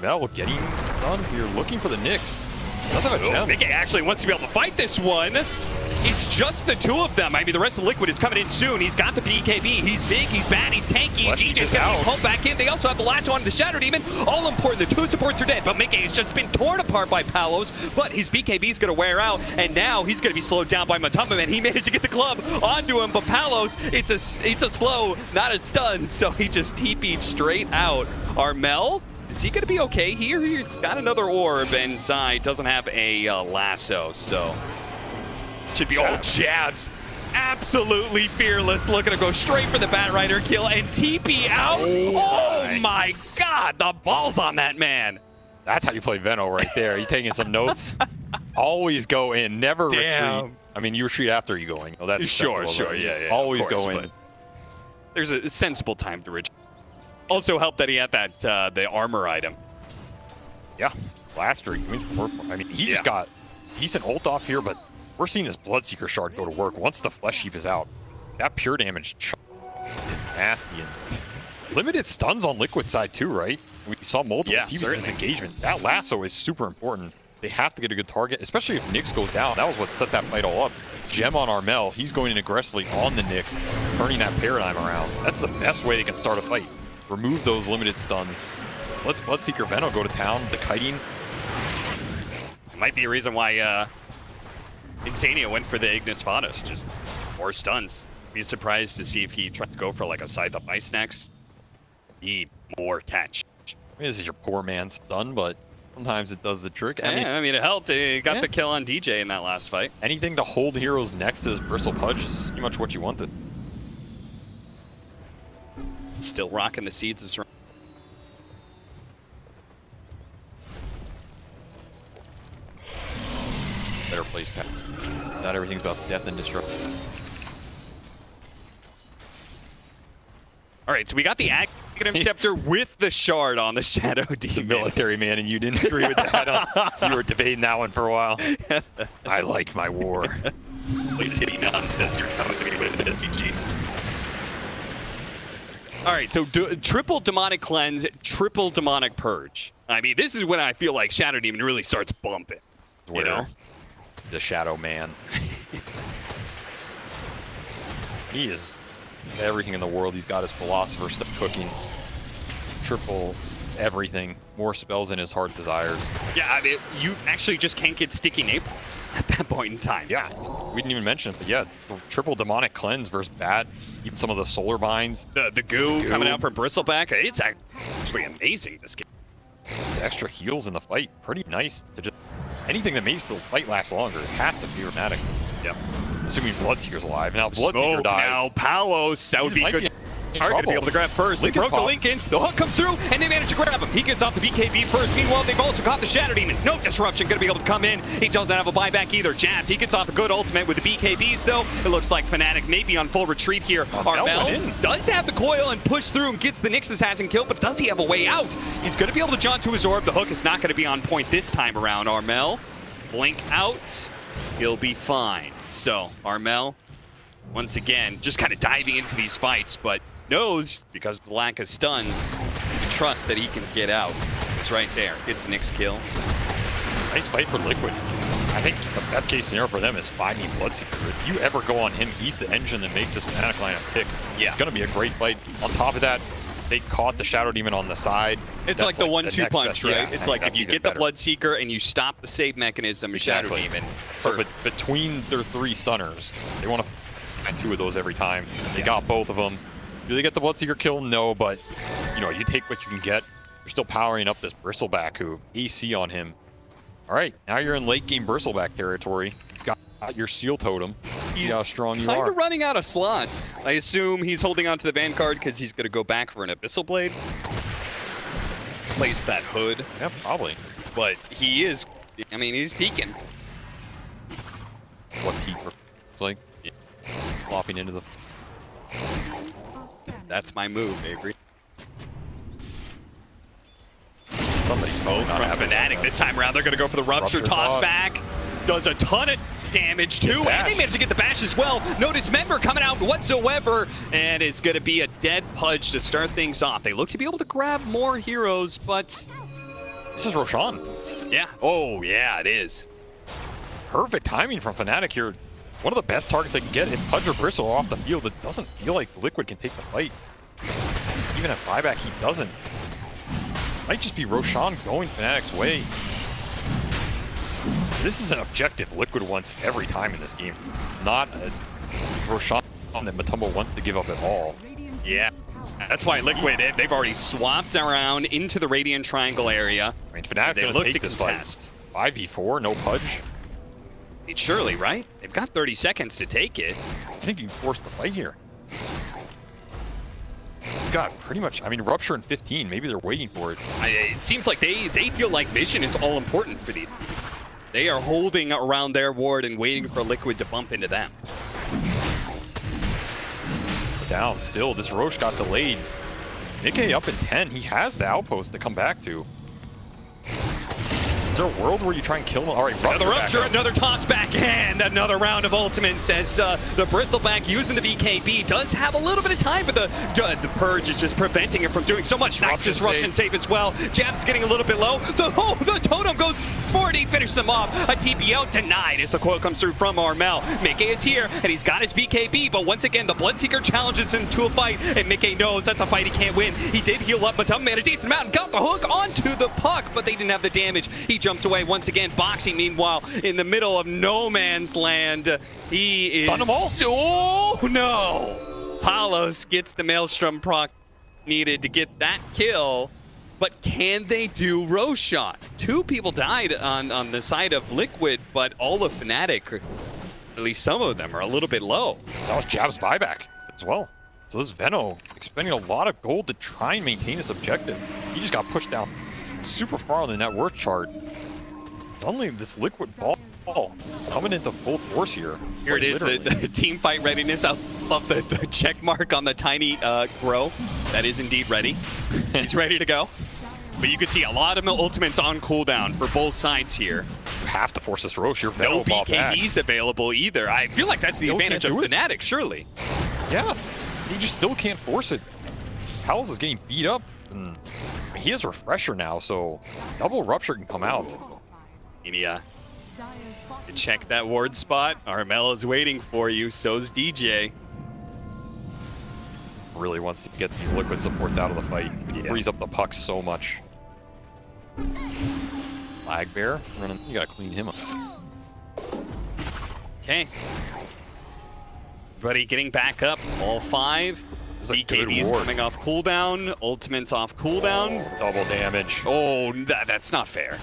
[SPEAKER 7] Now getting stunned here, looking for the Nyx. Does have a gem.
[SPEAKER 6] Mickey actually wants to be able to fight this one. It's just the two of them. I mean, the rest of Liquid is coming in soon. He's got the BKB. He's big, he's bad, he's tanky. DJ's going to be pulled back in. They also have the last one, the Shadow Demon. All important. The two supports are dead, but Mickey has just been torn apart by Palos. But his BKB is going to wear out, and now he's going to be slowed down by Matumba Man. He managed to get the club onto him, but Palos, it's a slow, not a stun, so he just TP'd straight out. Armel, is he going to be okay here? He's got another orb, and Zai doesn't have a lasso, so... Should be all Jabs. Absolutely fearless. Looking to go straight for the Batrider kill and TP out. Oh my God, the balls on that man.
[SPEAKER 7] That's how you play Veno right there. You taking some notes? Always go in, never retreat. I mean, you retreat after you go in. Oh, that's
[SPEAKER 6] sure, yeah.
[SPEAKER 7] Always go in.
[SPEAKER 6] There's a sensible time to retreat. Also helped that he had that the armor item.
[SPEAKER 7] Yeah, Blaster. I mean, he just got decent ult off here, but we're seeing this Bloodseeker shard go to work once the Flesh Heap is out. That pure damage is nasty. And limited stuns on Liquid side too, right? We saw multiple teams in this engagement. That lasso is super important. They have to get a good target, especially if Nyx goes down. That was what set that fight all up. Gem on Armel, he's going in aggressively on the Nyx, turning that paradigm around. That's the best way they can start a fight. Remove those limited stuns. Let's Bloodseeker Venom go to town. The kiting.
[SPEAKER 6] Might be a reason why Insania went for the Ignis Vados, just more stuns. Be surprised to see if he tried to go for like a scythe up ice next. Need more catch.
[SPEAKER 7] I mean, this is your poor man's stun, but sometimes it does the trick.
[SPEAKER 6] I mean, it helped. He got the kill on DJ in that last fight.
[SPEAKER 7] Anything to hold heroes next to his Bristle Pudge is pretty much what you wanted.
[SPEAKER 6] Still rocking the seeds of
[SPEAKER 7] better place, Cap. Not everything's about death and destruction.
[SPEAKER 6] All right, so we got the Aghanim Scepter with the shard on the Shadow Demon.
[SPEAKER 7] The military man, and you didn't agree with that. You were debating that one for a while. I like my war.
[SPEAKER 6] City nonsense. You're coming to me with an SDG. All right, so triple demonic cleanse, triple demonic purge. I mean, this is when I feel like Shadow Demon really starts bumping. You know,
[SPEAKER 7] the Shadow Man. He is everything in the world. He's got his philosopher stuff cooking. Triple everything. More spells than his heart desires.
[SPEAKER 6] Yeah, I mean, you actually just can't get sticky napalm at that point in time.
[SPEAKER 7] Yeah, we didn't even mention it, but yeah, triple demonic cleanse versus bat. Even some of the solar binds.
[SPEAKER 6] The goo coming out from Bristleback. It's actually amazing, this game.
[SPEAKER 7] The extra heals in the fight. Pretty nice to just... Anything that makes the fight last longer, it has to be Fnatic.
[SPEAKER 6] Yep.
[SPEAKER 7] Assuming Bloodseeker's alive. Now Bloodseeker dies.
[SPEAKER 6] Now Palos, that would be good. Target to be able to grab first. They broke the Lincolns. The hook comes through, and they manage to grab him. He gets off the BKB first. Meanwhile, they've also caught the Shadow Demon. No disruption going to be able to come in. He doesn't have a buyback either. Jabs, he gets off a good ultimate with the BKBs, though. It looks like Fnatic may be on full retreat here. Armel does have the coil and push through and gets the Nyx Assassin kill, but does he have a way out? He's going to be able to jaunt to his orb. The hook is not going to be on point this time around. Armel, blink out. He'll be fine. So, Armel, once again, just kind of diving into these fights, but knows, because of the lack of stuns, to trust that he can get out. It's right there. Gets the Nyx kill.
[SPEAKER 7] Nice fight for Liquid. I think the best case scenario for them is finding Bloodseeker. If you ever go on him, he's the engine that makes this Fnatic lineup tick. Yeah. It's going to be a great fight. On top of that, they caught the Shadow Demon on the side.
[SPEAKER 6] It's like the 1-2 punch, right? Yeah, it's like if you get the Bloodseeker and you stop the save mechanism, Shadow Demon.
[SPEAKER 7] But between their 3 stunners, they want to find 2 of those every time. They got both of them. Do they get the Bloodseeker kill? No, but you know, you take what you can get. You're still powering up this Bristleback who AC on him. All right, now you're in late game Bristleback territory. You've got your seal totem. See how strong you are.
[SPEAKER 6] Kind of running out of slots. I assume he's holding on to the Vanguard because he's going to go back for an Abyssal Blade. Place that hood.
[SPEAKER 7] Yeah, probably.
[SPEAKER 6] But he is, I mean, he's peeking.
[SPEAKER 7] What peak? It's like flopping into the...
[SPEAKER 6] That's my move, Avery.
[SPEAKER 7] Somebody
[SPEAKER 6] smoke from Fnatic. This time around, they're going to go for the Rupture toss back. Does a ton of damage too, and they managed to get the bash as well. No dismember coming out whatsoever, and it's going to be a dead Pudge to start things off. They look to be able to grab more heroes, but...
[SPEAKER 7] This is Roshan.
[SPEAKER 6] Yeah. Oh, yeah, it is.
[SPEAKER 7] Perfect timing from Fnatic here. One of the best targets they can get. If Pudge or Bristle are off the field, it doesn't feel like Liquid can take the fight. Even at buyback, he doesn't. Might just be Roshan going Fnatic's way. This is an objective Liquid wants every time in this game. Not a Roshan that Matumbo wants to give up at all.
[SPEAKER 6] Yeah, that's why Liquid, they've already swapped around into the Radiant Triangle area.
[SPEAKER 7] I mean, Fnatic's going to take this fight. 5v4, no Pudge.
[SPEAKER 6] Surely, right? They've got 30 seconds to take it.
[SPEAKER 7] I think you can force the fight here. You've got pretty much, I mean, Rupture in 15. Maybe they're waiting for it.
[SPEAKER 6] It seems like they feel like Vision is all important for these. They are holding around their ward and waiting for Liquid to bump into them.
[SPEAKER 7] Down still. This Roche got delayed. Nikkei up in 10. He has the outpost to come back to. there a world where you try and kill him? All right,
[SPEAKER 6] Another rupture, another toss back, and another round of ultimates as the Bristleback using the BKB does have a little bit of time, but the Purge is just preventing him from doing so much. Nice disruption save as well. Jab's getting a little bit low. The totem goes forward, he finishes him off. A TP out denied as the coil comes through from Armel. Mickey is here, and he's got his BKB, but once again, the Bloodseeker challenges him to a fight, and Mickey knows that's a fight he can't win. He did heal up, Matumba made a decent amount and got the hook onto the puck, but they didn't have the damage. He jumps away once again. Boxing, meanwhile, in the middle of no man's land. He is...
[SPEAKER 7] Stun them all?
[SPEAKER 6] Oh, no! Palos gets the Maelstrom proc needed to get that kill, but can they do Roshan? 2 people died on the side of Liquid, but all of Fnatic, or at least some of them, are a little bit low.
[SPEAKER 7] That was Jab's buyback as well. So this Veno expending a lot of gold to try and maintain his objective. He just got pushed down super far on the net worth chart. Suddenly this Liquid ball coming into full force here.
[SPEAKER 6] Here it is, the team fight readiness. I love the check mark on the tiny grow. That is indeed ready. He's ready to go. But you can see a lot of ultimates on cooldown for both sides here.
[SPEAKER 7] You have to force this Roche. Your
[SPEAKER 6] No
[SPEAKER 7] Veno ball back.
[SPEAKER 6] BKBs available either. I feel like that's the advantage of Fnatic, surely.
[SPEAKER 7] Yeah, he just still can't force it. Palos is getting beat up. And he has Refresher now, so double Rupture can come out.
[SPEAKER 6] To check that ward spot. Armel is waiting for you, so's DJ.
[SPEAKER 7] Really wants to get these Liquid supports out of the fight. It frees up the puck so much. Flag Bear, you gotta clean him up.
[SPEAKER 6] Okay. Everybody getting back up, all 5. BKB's coming off cooldown, ultimates off cooldown.
[SPEAKER 7] Double damage.
[SPEAKER 6] Oh, that's not fair.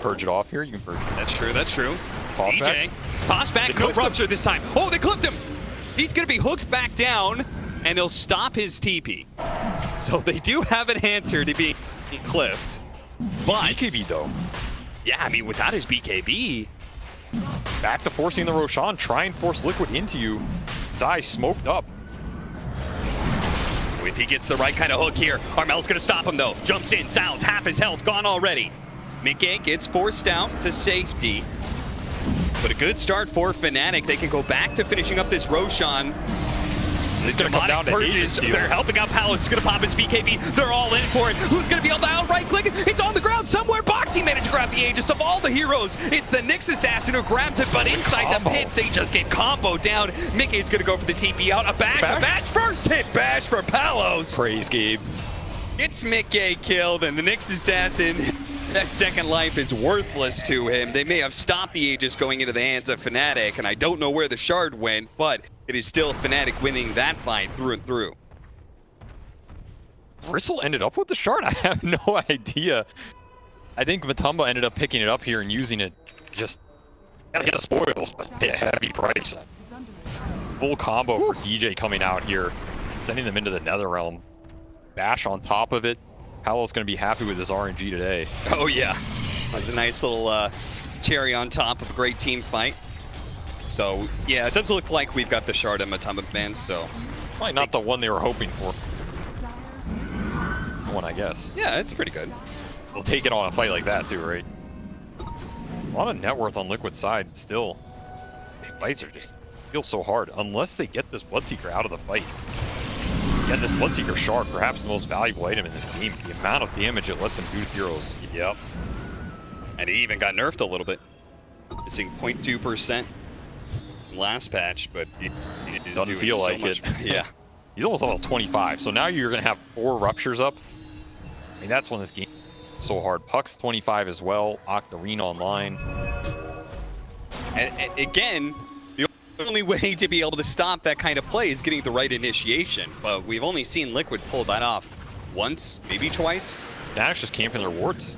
[SPEAKER 7] Purge it off here, you can purge it.
[SPEAKER 6] That's true, that's true.
[SPEAKER 7] Toss
[SPEAKER 6] DJ, toss back, no Rupture this time. Oh, they clipped him! He's gonna be hooked back down, and he'll stop his TP. So they do have an answer to being clipped. But
[SPEAKER 7] BKB though.
[SPEAKER 6] Yeah, I mean, without his BKB.
[SPEAKER 7] Back to forcing the Roshan, try and force Liquid into you. Zai smoked up.
[SPEAKER 6] If he gets the right kind of hook here, Armel's gonna stop him though. Jumps in, Sounds, half his health gone already. Mickey gets forced out to safety. But a good start for Fnatic. They can go back to finishing up this Roshan.
[SPEAKER 7] He's gonna come down to
[SPEAKER 6] Purges. They're helping out Palos. He's gonna pop his BKB. They're all in for it. Who's gonna be able to outright click it? It's on the ground somewhere. Boxing managed to grab the Aegis of all the heroes. It's the Nyx Assassin who grabs it, but inside the pit, they just get comboed down. Mickey's gonna go for the TP out. A bash first hit bash for Palos.
[SPEAKER 7] Praise Gabe.
[SPEAKER 6] Gets Mickey killed, and the Nyx Assassin, that second life is worthless to him. They may have stopped the Aegis going into the hands of Fnatic, and I don't know where the shard went, but it is still Fnatic winning that fight through and through.
[SPEAKER 7] Bristle ended up with the shard? I have no idea. I think Matumba ended up picking it up here and using it. Just gotta get the spoils, but pay a heavy price. Full combo for DJ coming out here, sending them into the Netherrealm. Bash on top of it. Paolo's gonna be happy with his RNG today.
[SPEAKER 6] Oh yeah, that's a nice little cherry on top of a great team fight. So yeah, it does look like we've got the shard and Matumba bands, so
[SPEAKER 7] probably not the one they were hoping for. One, I guess.
[SPEAKER 6] Yeah, it's pretty good.
[SPEAKER 7] They'll take it on a fight like that too, right? A lot of net worth on Liquid side still. Fights are just feel so hard unless they get this Bloodseeker out of the fight. Get this Bloodseeker shard, perhaps the most valuable item in this game. The amount of damage it lets them do to heroes.
[SPEAKER 6] Yep. And he even got nerfed a little bit. Missing 0.2% last patch, but it is
[SPEAKER 7] doesn't
[SPEAKER 6] doing
[SPEAKER 7] feel
[SPEAKER 6] so
[SPEAKER 7] like
[SPEAKER 6] much.
[SPEAKER 7] it.
[SPEAKER 6] Yeah.
[SPEAKER 7] He's almost level 25, so now you're going to have 4 Ruptures up. I mean, that's when this game is so hard. Puck's 25 as well. Octarine online.
[SPEAKER 6] And again, the only way to be able to stop that kind of play is getting the right initiation. But we've only seen Liquid pull that off once, maybe twice.
[SPEAKER 7] Fnatic's just camping their wards.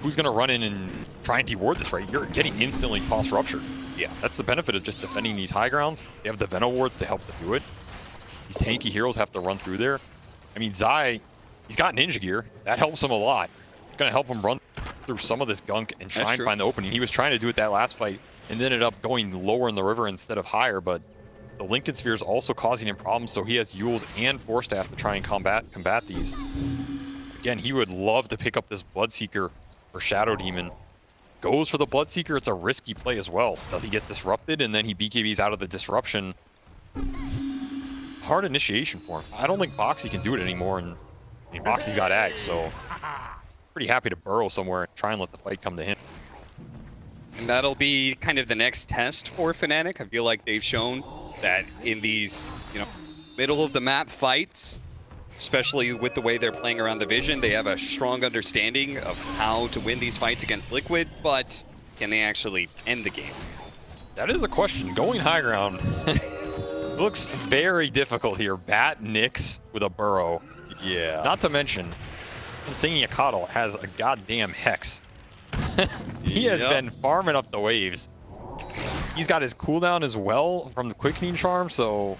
[SPEAKER 7] Who's going to run in and try and de-ward this, right? You're getting instantly toss Rupture. Yeah, that's the benefit of just defending these high grounds. They have the Veno wards to help to do it. These tanky heroes have to run through there. I mean, Zai, he's got ninja gear. That helps him a lot. It's going to help him run through some of this gunk and try and find the opening. He was trying to do it that last fight and ended up going lower in the river instead of higher, but the Lincoln Sphere is also causing him problems, so he has Yules and Force Staff to try and combat these. Again, he would love to pick up this Bloodseeker or Shadow Demon goes for the Bloodseeker, it's a risky play as well. Does he get disrupted and then he BKBs out of the disruption? Hard initiation for him. I don't think Boxy can do it anymore, and I mean, Boxy's got Ag, so pretty happy to burrow somewhere and try and let the fight come to him.
[SPEAKER 6] And that'll be kind of the next test for Fnatic. I feel like they've shown that in these, middle of the map fights, especially with the way they're playing around the vision, they have a strong understanding of how to win these fights against Liquid, but can they actually end the game?
[SPEAKER 7] That is a question. Going high ground looks very difficult here. Bat Nyx with a burrow.
[SPEAKER 6] Yeah.
[SPEAKER 7] Not to mention, Singing Akadal has a goddamn Hex. He has been farming up the waves. He's got his cooldown as well from the Quickening Charm, so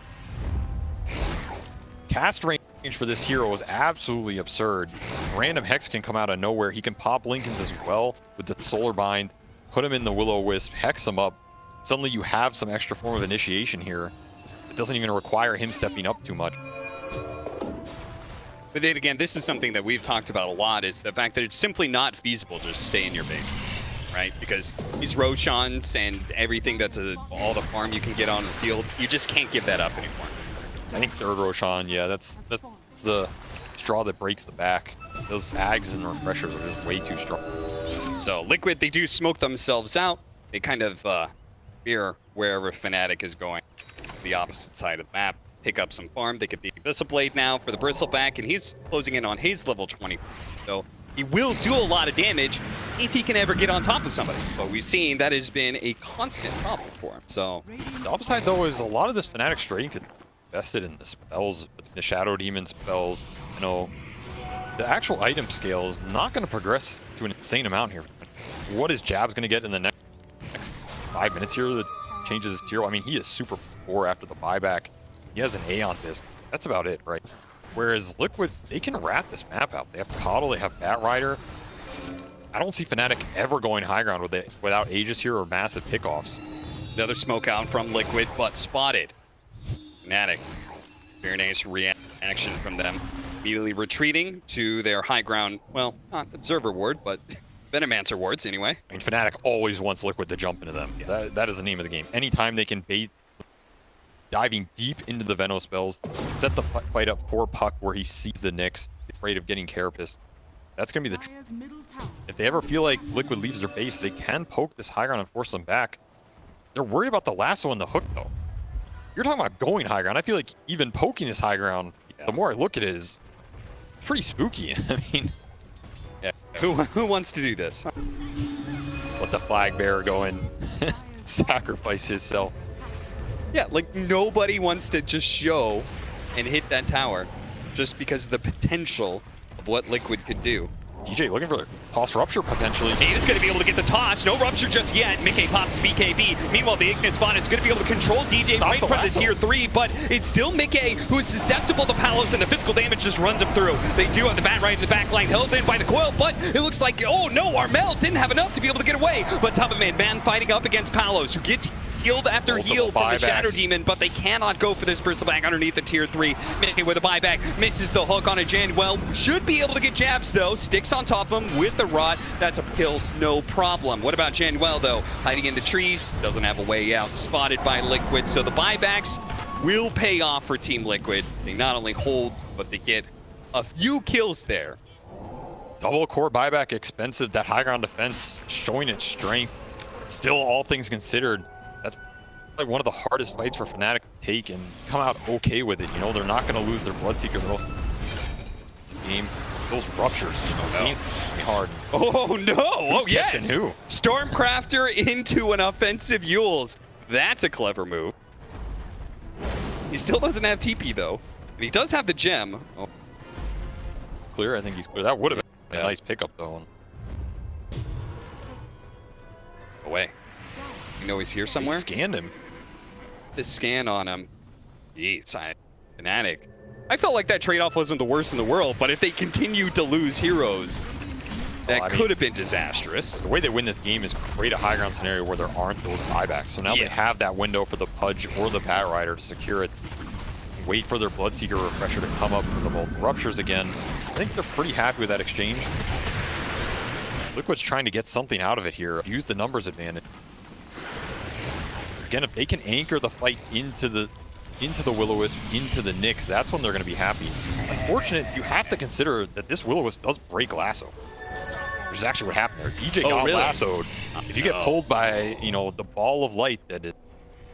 [SPEAKER 7] cast range for this hero is absolutely absurd. Random Hex can come out of nowhere. He can pop Linken's as well with the Solar Bind, put him in the Will-O-Wisp, Hex him up. Suddenly you have some extra form of initiation here. It doesn't even require him stepping up too much.
[SPEAKER 6] But then again, this is something that we've talked about a lot, is the fact that it's simply not feasible to just stay in your base, right? Because these Roshans and everything that's all the farm you can get on the field, you just can't give that up anymore.
[SPEAKER 7] I think third Roshan, yeah, that's the straw that breaks the back. Those Ags and Refreshers are just way too strong.
[SPEAKER 6] So Liquid, they do smoke themselves out. They kind of fear wherever Fnatic is going, the opposite side of the map. Pick up some farm. They get the Abyssal Blade now for the Bristleback, and he's closing in on his level 20. So he will do a lot of damage if he can ever get on top of somebody. But we've seen that has been a constant problem for him. So
[SPEAKER 7] the upside, though, is a lot of this Fnatic strength invested in the spells, the Shadow Demon spells. The actual item scale is not going to progress to an insane amount here. What is Jabs going to get in the next 5 minutes here that changes his tier? I mean, he is super poor after the buyback. He has an Aeon Disc. That's about it, right? Whereas Liquid, they can rat this map out. They have Coddle, they have Bat Rider. I don't see Fnatic ever going high ground without Aegis here or massive pickoffs.
[SPEAKER 6] Another smoke out from Liquid, but spotted. Fnatic, very nice reaction from them. Immediately retreating to their high ground, well, not Observer Ward, but Venomancer wards anyway.
[SPEAKER 7] I mean, Fnatic always wants Liquid to jump into them. Yeah. That is the name of the game. Anytime they can bait diving deep into the Veno spells, set the fight up for Puck where he sees the Nyx, afraid of getting Carapace. That's going to be the if they ever feel like Liquid leaves their base, they can poke this high ground and force them back. They're worried about the lasso and the hook, though. You're talking about going high ground. I feel like even poking this high ground, the more I look at it, is pretty spooky. I mean,
[SPEAKER 6] yeah. Who wants to do this?
[SPEAKER 7] Let the flag bearer go and sacrifice himself.
[SPEAKER 6] Yeah, like nobody wants to just show and hit that tower just because of the potential of what Liquid could do.
[SPEAKER 7] DJ looking for the toss rupture potentially.
[SPEAKER 6] Ada's going to be able to get the toss. No rupture just yet. Mickey pops BKB. Meanwhile, the Ignis Spawn is going to be able to control DJ right from the tier 3, but it's still Mickey who is susceptible to Palos, and the physical damage just runs him through. They do have the Bat right in the back line held in by the coil, but it looks like, oh no, Armel didn't have enough to be able to get away. But top of man fighting up against Palos, who gets healed after healed from the Shadow Demon, but they cannot go for this Bristleback underneath the tier 3. Mickey with a buyback, misses the hook on a Janwell. Should be able to get jabs though, sticks on top of him with the rot. That's a kill, no problem. What about Janwell though? Hiding in the trees, doesn't have a way out, spotted by Liquid. So the buybacks will pay off for Team Liquid. They not only hold, but they get a few kills there.
[SPEAKER 7] Double core buyback expensive, that high ground defense showing its strength. Still, all things considered, that's like one of the hardest fights for Fnatic to take and come out okay with it. They're not going to lose their Bloodseeker this game. Those ruptures seem hard.
[SPEAKER 6] Oh no!
[SPEAKER 7] Who's
[SPEAKER 6] yes!
[SPEAKER 7] Who?
[SPEAKER 6] Stormcrafter into an offensive Yules. That's a clever move. He still doesn't have TP though. And he does have the gem. Oh.
[SPEAKER 7] Clear, I think he's clear. That would have been a nice pickup though.
[SPEAKER 6] Away. He's here somewhere.
[SPEAKER 7] He scanned him.
[SPEAKER 6] This scan on him. Jeez, Fnatic. I felt like that trade-off wasn't the worst in the world, but if they continue to lose heroes, that could have been disastrous.
[SPEAKER 7] The way they win this game is create a high ground scenario where there aren't those buybacks. So now they have that window for the Pudge or the Bat Rider to secure it. Wait for their Bloodseeker Refresher to come up with the Ruptures again. I think they're pretty happy with that exchange. Liquid's trying to get something out of it here. Use the numbers advantage. Again, if they can anchor the fight into the Will-O-Wisp, into the Nyx, that's when they're going to be happy. Unfortunate, you have to consider that this Will-O-Wisp does break lasso. Which is actually what happened there. DJ got
[SPEAKER 6] really?
[SPEAKER 7] lassoed. If you get pulled by, you know, the ball of light that is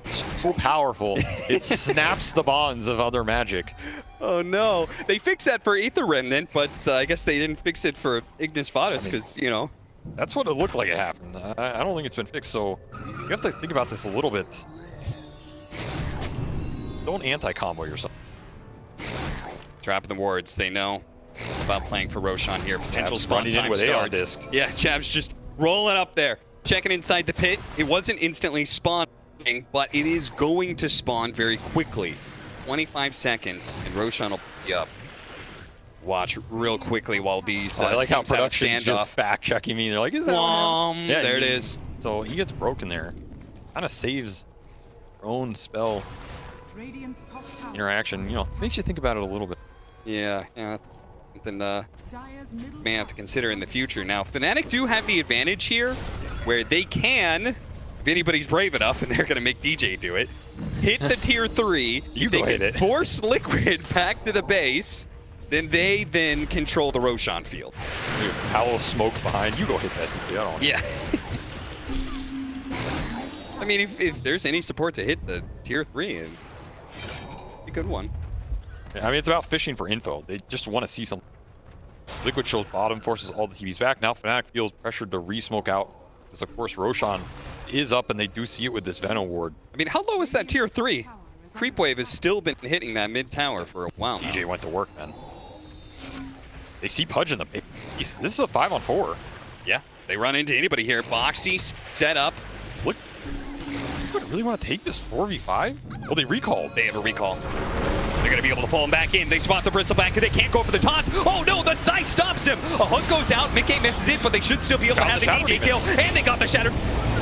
[SPEAKER 7] so powerful, it snaps the bonds of other magic.
[SPEAKER 6] Oh no, they fixed that for Aether Remnant, but I guess they didn't fix it for Ignis Fatuus because, you know.
[SPEAKER 7] That's what it looked like it happened. I don't think it's been fixed, so you have to think about this a little bit. Don't anti-combo yourself.
[SPEAKER 6] Trapping the wards, they know about playing for Roshan here. Potential
[SPEAKER 7] Chavs
[SPEAKER 6] spawn
[SPEAKER 7] running in
[SPEAKER 6] time
[SPEAKER 7] with AR
[SPEAKER 6] starts.
[SPEAKER 7] disc.
[SPEAKER 6] Yeah, Chavs just rolling up there. Checking inside the pit. It wasn't instantly spawning, but it is going to spawn very quickly. 25 seconds, and Roshan will be up. Watch real quickly while these
[SPEAKER 7] I like how
[SPEAKER 6] teams have a
[SPEAKER 7] production's just
[SPEAKER 6] standoff.
[SPEAKER 7] fact-checking me. They're like, is that what happened?
[SPEAKER 6] There it is.
[SPEAKER 7] So he gets broken there. Kind of saves their own spell interaction. You know, makes you think about it a little bit.
[SPEAKER 6] Yeah, something may have to consider in the future. Now, Fnatic do have the advantage here, where they can, if anybody's brave enough, and they're going to make DJ do it, hit the tier 3.
[SPEAKER 7] You
[SPEAKER 6] they
[SPEAKER 7] go hit
[SPEAKER 6] can
[SPEAKER 7] it.
[SPEAKER 6] force Liquid back to the base. Then they control the Roshan field.
[SPEAKER 7] Dude, Palos smoke behind. You go hit that. I don't.
[SPEAKER 6] Yeah. I mean, if there's any support to hit the tier 3, it'd be a good one.
[SPEAKER 7] I mean, it's about fishing for info. They just want to see something. Liquid shows bottom, forces all the TVs back. Now Fnatic feels pressured to re-smoke out. Because, of course, Roshan is up, and they do see it with this Venom ward.
[SPEAKER 6] I mean, how low is that tier 3? Creep Wave has still been hitting that mid tower for a while now.
[SPEAKER 7] DJ went to work, man. They see Pudge in the base. This is a 5-on-4.
[SPEAKER 6] Yeah, they run into anybody here. Boxy set up.
[SPEAKER 7] Look, you really want to take this 4v5? Oh, they recalled.
[SPEAKER 6] They have a recall. They're going to be able to pull him back in. They spot the Bristleback. They can't go for the toss. Oh no, the Sai stops him. A hook goes out. Mickey misses it, but they should still be able to have the DJ kill. And they got the Shatter.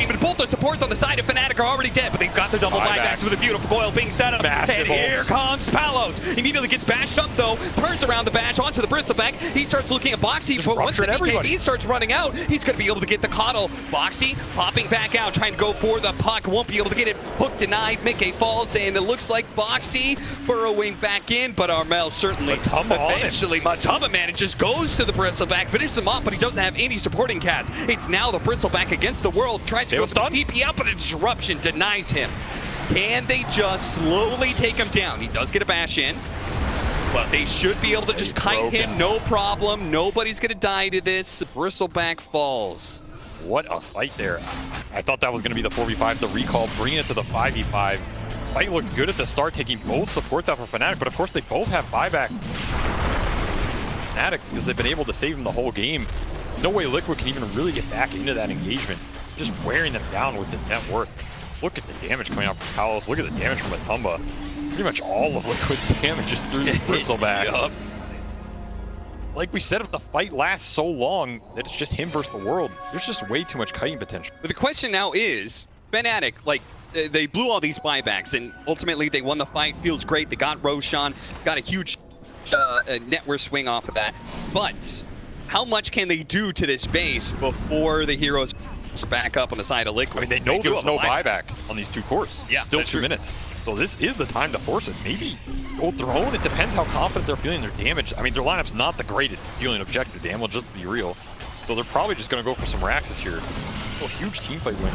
[SPEAKER 6] Even both the supports on the side of Fnatic are already dead, but they've got the double buybacks with a beautiful coil being set up.
[SPEAKER 7] Massive
[SPEAKER 6] and here comes Palos. Immediately gets bashed up though. Turns around the bash onto the Bristleback. He starts looking at Boxy, but once the BKB starts running out, he's going to be able to get the coddle. Boxy popping back out, trying to go for the puck. Won't be able to get it. Hook denied. Mickey falls, and it looks like Boxy burrowing back in, but Armel certainly eventually Matamba manages, goes to the Bristleback, finishes him off, but he doesn't have any supporting cast. It's now the Bristleback against the world. Tries to go for the TP out, but a disruption denies him. Can they just slowly take him down? He does get a bash in, but they should be able to just kite him, no problem. Nobody's going to die to this. Bristleback falls.
[SPEAKER 7] What a fight there. I thought that was going to be the 4v5, the recall, bringing it to the 5v5. Fight looked good at the start, taking both supports out for Fnatic, but of course they both have buyback. Fnatic, because they've been able to save him the whole game. No way Liquid can even really get back into that engagement. Just wearing them down with his net worth. Look at the damage coming out from Palos. Look at the damage from Matamba. Pretty much all of Liquid's damage is through the Bristleback.
[SPEAKER 6] Yup.
[SPEAKER 7] Like we said, if the fight lasts so long that it's just him versus the world, there's just way too much kiting potential.
[SPEAKER 6] But the question now is, Fnatic, like, they blew all these buybacks, and ultimately they won the fight. Feels great. They got Roshan, got a huge net worth swing off of that. But how much can they do to this base before the heroes back up on the side of Liquid?
[SPEAKER 7] I mean, they know there's no buyback on these two cores.
[SPEAKER 6] Yeah,
[SPEAKER 7] still 2 minutes. So this is the time to force it. Maybe go throne. It depends how confident they're feeling their damage. I mean, their lineup's not the greatest dealing objective damage, just to be real. So they're probably just going to go for some Raxes here. Oh, huge team fight win.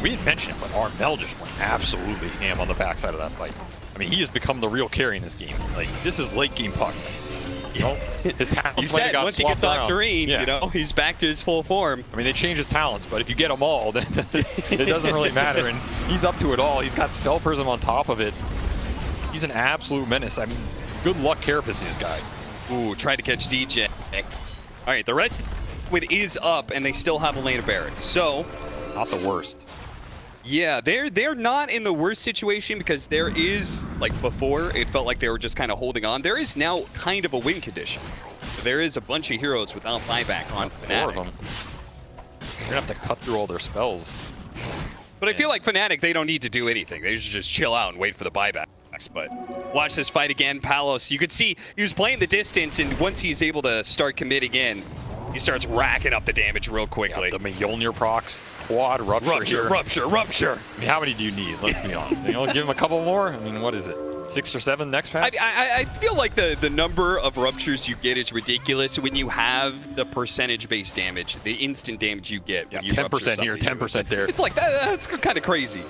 [SPEAKER 7] We didn't mention it, but Armel just went absolutely ham on the backside of that fight. I mean, he has become the real carry in this game. Like, this is late game puck. You know, his talents
[SPEAKER 6] you said once he gets Octarine,
[SPEAKER 7] yeah.
[SPEAKER 6] You know, he's back to his full form.
[SPEAKER 7] I mean, they change his talents, but if you get them all, then it doesn't really matter. And he's up to it all. He's got Spell Prism on top of it. He's an absolute menace. I mean, good luck carapace this guy.
[SPEAKER 6] Ooh, tried to catch DJ. All right, the rest is up, and they still have a lane of barracks. So,
[SPEAKER 7] not the worst.
[SPEAKER 6] Yeah, they're not in the worst situation because there is, like before, it felt like they were just kind of holding on. There is now kind of a win condition. There is a bunch of heroes without buyback on Fnatic.
[SPEAKER 7] 4 of them. They're gonna have to cut through all their spells.
[SPEAKER 6] But I feel like Fnatic, they don't need to do anything. They should just chill out and wait for the buybacks. But watch this fight again. Palos, you could see he was playing the distance, and once he's able to start committing in, He starts racking up the damage real quickly.
[SPEAKER 7] Yeah, the Mjolnir procs, quad, rupture,
[SPEAKER 6] rupture.
[SPEAKER 7] I mean, how many do you need? Let's be honest. You know, give him a couple more? I mean, what is it? 6 or 7 next pack?
[SPEAKER 6] I feel like the number of ruptures you get is ridiculous when you have the percentage-based damage, the instant damage you get.
[SPEAKER 7] Yeah,
[SPEAKER 6] when you
[SPEAKER 7] 10% here, 10% there.
[SPEAKER 6] It's like, that's kind of crazy.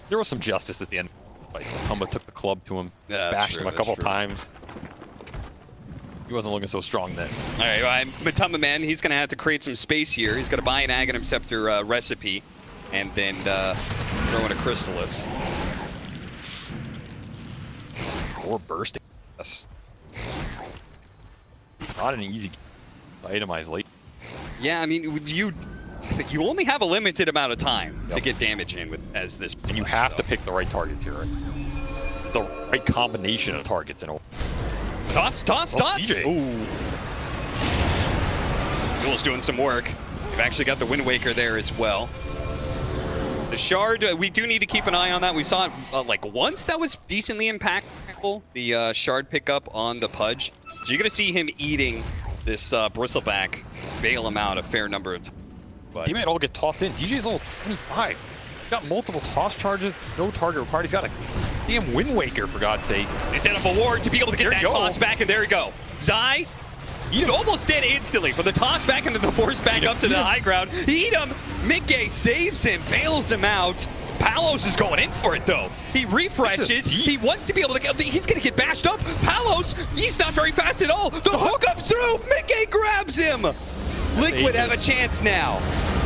[SPEAKER 7] There was some justice at the end. Like, Humba took the club to him, bashed him a couple times. He wasn't looking so strong then.
[SPEAKER 6] All right, Matumba Man, he's going to have to create some space here. He's going to buy an Aghanim Scepter recipe and then throw in a Crystallis.
[SPEAKER 7] Or bursting. Yes. Not an easy itemize late.
[SPEAKER 6] Yeah, I mean, you only have a limited amount of time to get damage in with as this.
[SPEAKER 7] And you have to pick the right targets here. Right? The right combination of targets in a
[SPEAKER 6] Toss!
[SPEAKER 7] DJ.
[SPEAKER 6] Ooh. Duel's doing some work. We've actually got the Wind Waker there as well. The Shard, we do need to keep an eye on that. We saw it like once that was decently impactful, the Shard pickup on the Pudge. So you're going to see him eating this Bristleback, bail him out a fair number of times.
[SPEAKER 7] He might all get tossed in. DJ's level 25. He's got multiple toss charges, no target required. He's got a damn Wind Waker, for God's sake.
[SPEAKER 6] They set up a ward to be able to get that toss back, and there you go. Zai, he's almost dead instantly from the toss back into the force back up to the high ground. Eat him! Mickey saves him, bails him out. Palos is going in for it, though. He refreshes. He wants to be able to get... He's going to get bashed up. Palos, he's not very fast at all. The hook up through. Mickey grabs him. Liquid have a chance now.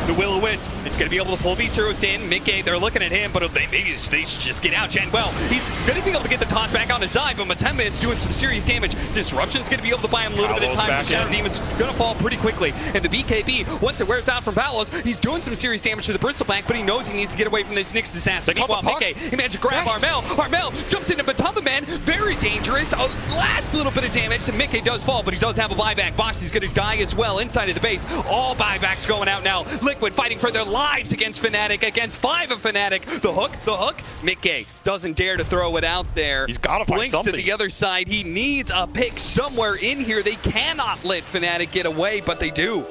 [SPEAKER 6] The Will-O-Wisp, it's going to be able to pull these heroes in. Mickey, they're looking at him, but maybe they should just get out. Jen, well, he's going to be able to get the toss back on his eye, but Matemba is doing some serious damage. Disruption's going to be able to buy him a little bit of time. The Shadow Demon's going to fall pretty quickly. And the BKB, once it wears out from Palos, he's doing some serious damage to the Bristleback, but he knows he needs to get away from this Nyx assassin. Meanwhile, Mickey, he managed to grab Armel. Armel jumps into Matumba Man. Very dangerous. Last little bit of damage. So Mickey does fall, but he does have a buyback. Boxy's going to die as well inside of the base. All buybacks going out now. Liquid fighting for their lives against Fnatic, against 5 of Fnatic. The hook. Mickey doesn't dare to throw it out there.
[SPEAKER 7] He's got to find something.
[SPEAKER 6] To the other side. He needs a pick somewhere in here. They cannot let Fnatic get away, but they do.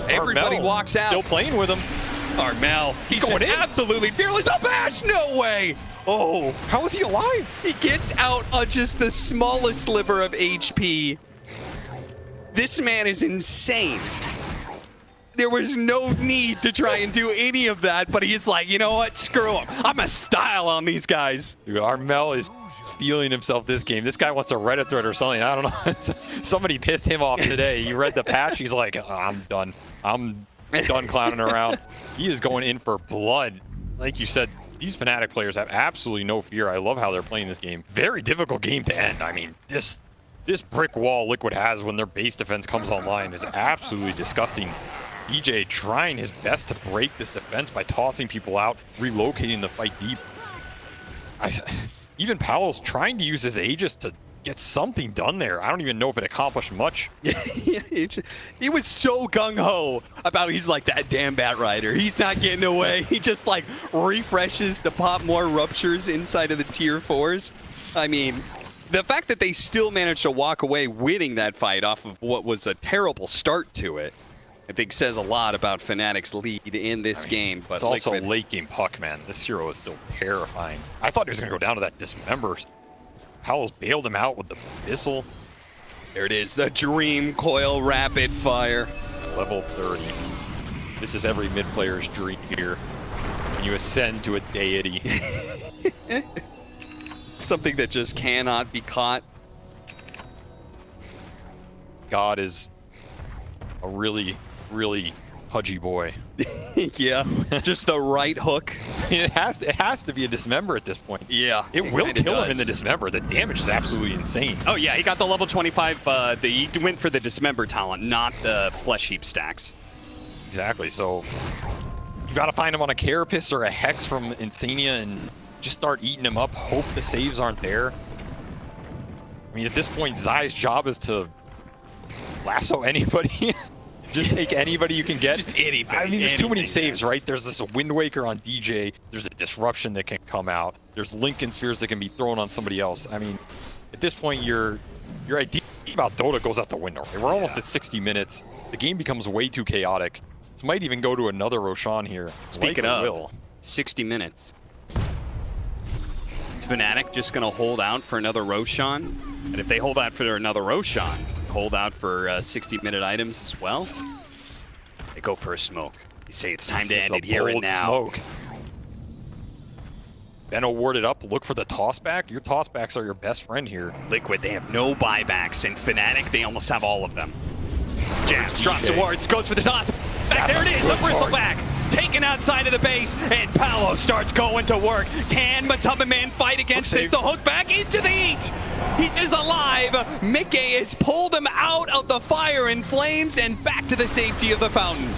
[SPEAKER 6] Everybody walks out.
[SPEAKER 7] Still playing with him.
[SPEAKER 6] Armel, he's going in. Absolutely fearless. A bash, no way. Oh,
[SPEAKER 7] how is he alive?
[SPEAKER 6] He gets out on just the smallest sliver of HP. This man is insane. There was no need to try and do any of that, but he's like, you know what? Screw him. I'm a style on these guys.
[SPEAKER 7] Dude, Armel is feeling himself this game. This guy wants a Reddit thread or something. I don't know. Somebody pissed him off today. He read the patch. He's like, oh, I'm done. I'm done clowning around. He is going in for blood. Like you said, these Fnatic players have absolutely no fear. I love how they're playing this game. Very difficult game to end. I mean, this brick wall Liquid has when their base defense comes online is absolutely disgusting. DJ trying his best to break this defense by tossing people out, relocating the fight deep. Even Palos trying to use his Aegis to get something done there. I don't even know if it accomplished much.
[SPEAKER 6] He was so gung-ho about he's like that damn Bat Rider. He's not getting away. He just like refreshes to pop more ruptures inside of the tier 4s. I mean, the fact that they still managed to walk away winning that fight off of what was a terrible start to it, I think says a lot about Fnatic's lead in this game. But
[SPEAKER 7] it's also late game puck, man. This hero is still terrifying. I thought he was going to go down to that Dismember. Howells bailed him out with the Missile.
[SPEAKER 6] There it is, the Dream Coil Rapid Fire.
[SPEAKER 7] Level 30. This is every mid player's dream here. When you ascend to a deity.
[SPEAKER 6] Something that just cannot be caught.
[SPEAKER 7] God is a really pudgy boy.
[SPEAKER 6] Yeah, just the right hook.
[SPEAKER 7] It has to be a Dismember at this point.
[SPEAKER 6] Yeah,
[SPEAKER 7] it will kill him in the Dismember. The damage is absolutely insane.
[SPEAKER 6] Oh yeah, he got the level 25. He went for the Dismember talent, not the Flesh Heap stacks.
[SPEAKER 7] Exactly. So you got to find him on a Carapace or a Hex from Insania and just start eating him up. Hope the saves aren't there. I mean, at this point, Zai's job is to lasso anybody. Just take anybody you can get.
[SPEAKER 6] Just anybody.
[SPEAKER 7] I mean, there's too many saves, right? There's this Wind Waker on DJ. There's a Disruption that can come out. There's Lincoln Spheres that can be thrown on somebody else. I mean, at this point, you're ideally about Dota goes out the window. We're almost at 60 minutes. The game becomes way too chaotic. This might even go to another Roshan here.
[SPEAKER 6] Speaking of, 60 minutes. Fnatic just going to hold out for another Roshan. And if they hold out for another Roshan, hold out for 60-minute items as well, they go for a smoke. You say it's time to end it here and now.
[SPEAKER 7] Smoke. Benno warded up, look for the toss back. Your toss backs are your best friend here.
[SPEAKER 6] Liquid, they have no buybacks. And Fnatic, they almost have all of them. Jabs, drops the wards, goes for the toss. Back, there it is, the bristleback. Taken outside of the base, and Paolo starts going to work. Can Matuma Man fight against this? The hook back into the heat. He is alive. Mickey has pulled him out of the fire and flames and back to the safety of the fountain.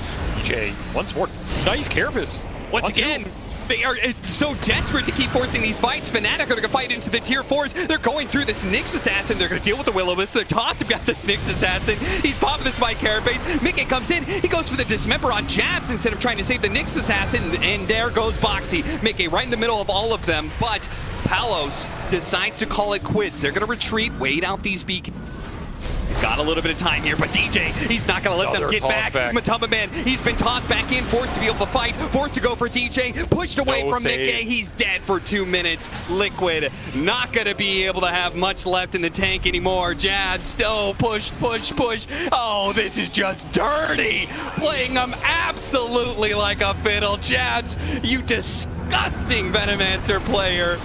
[SPEAKER 7] DJ, once more, nice Carapace.
[SPEAKER 6] Once again, they are so desperate to keep forcing these fights. Fnatic are going to fight into the tier 4s. They're going through this Nyx Assassin. They're going to deal with the Will-O-Wisp. They're tossing got this Nyx Assassin. He's popping the spike Carapace. Mickey comes in. He goes for the Dismember on Jabs instead of trying to save the Nyx Assassin. And there goes Boxy. Mickey right in the middle of all of them. But Palos decides to call it quits. They're going to retreat, wait out these beacons. Got a little bit of time here, but DJ, he's not going to let them get back. Matuma Man, he's been tossed back in, forced to be able to fight, forced to go for DJ, pushed away from Mickey. He's dead for 2 minutes. Liquid, not going to be able to have much left in the tank anymore. Jabs, still push. Oh, this is just dirty. Playing them absolutely like a fiddle. Jabs, you disgusting Venomancer player.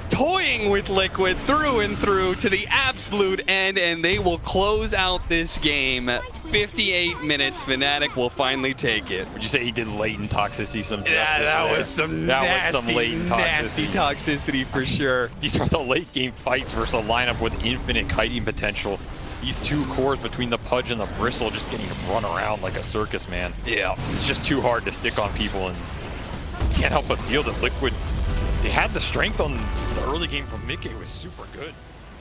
[SPEAKER 6] Toying with Liquid through and through to the absolute end, and they will close out this game. 58 minutes, Fnatic will finally take it.
[SPEAKER 7] Would you say he did latent toxicity?
[SPEAKER 6] That was some nasty toxicity for sure.
[SPEAKER 7] These are the late game fights versus a lineup with infinite kiting potential. These two cores between the Pudge and the Bristle just getting run around like a circus, man. Yeah, it's just too hard to stick on people, and you can't help but feel that Liquid, they had the strength on the early game from Mickey was super good.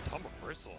[SPEAKER 7] Tom of Bristle.